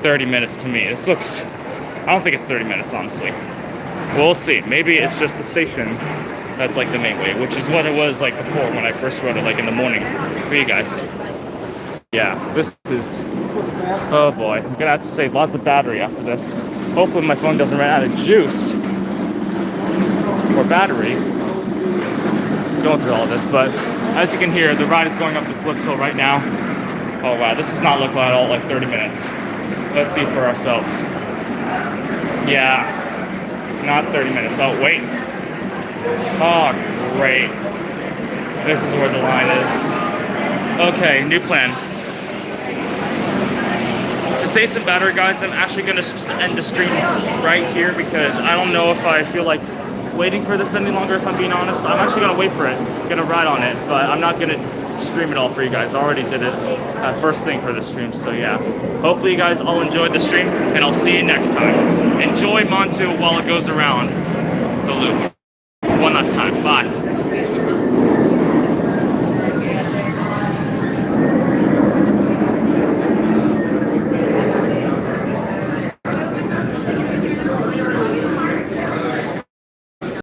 30 minutes to me. This looks, I don't think it's 30 minutes, honestly. We'll see. Maybe it's just the station that's like the main way, which is what it was like before when I first rode it, like in the morning for you guys. Yeah, this is, oh boy. I'm gonna have to save lots of battery after this. Hopefully my phone doesn't run out of juice or battery going through all this, but as you can hear, the ride is going up the flip hill right now. Oh wow, this does not look at all like 30 minutes. Let's see for ourselves. Yeah, not 30 minutes. Oh, wait. Oh, great. This is where the line is. Okay, new plan. To save some battery, guys, I'm actually going to end the stream right here because I don't know if I feel like waiting for this any longer, if I'm being honest. I'm actually going to wait for it. I'm going to ride on it, but I'm not going to stream it all for you guys. I already did it first thing for the stream, so yeah. Hopefully you guys all enjoyed the stream, and I'll see you next time. Enjoy Montu while it goes around the loop. One last time. Bye.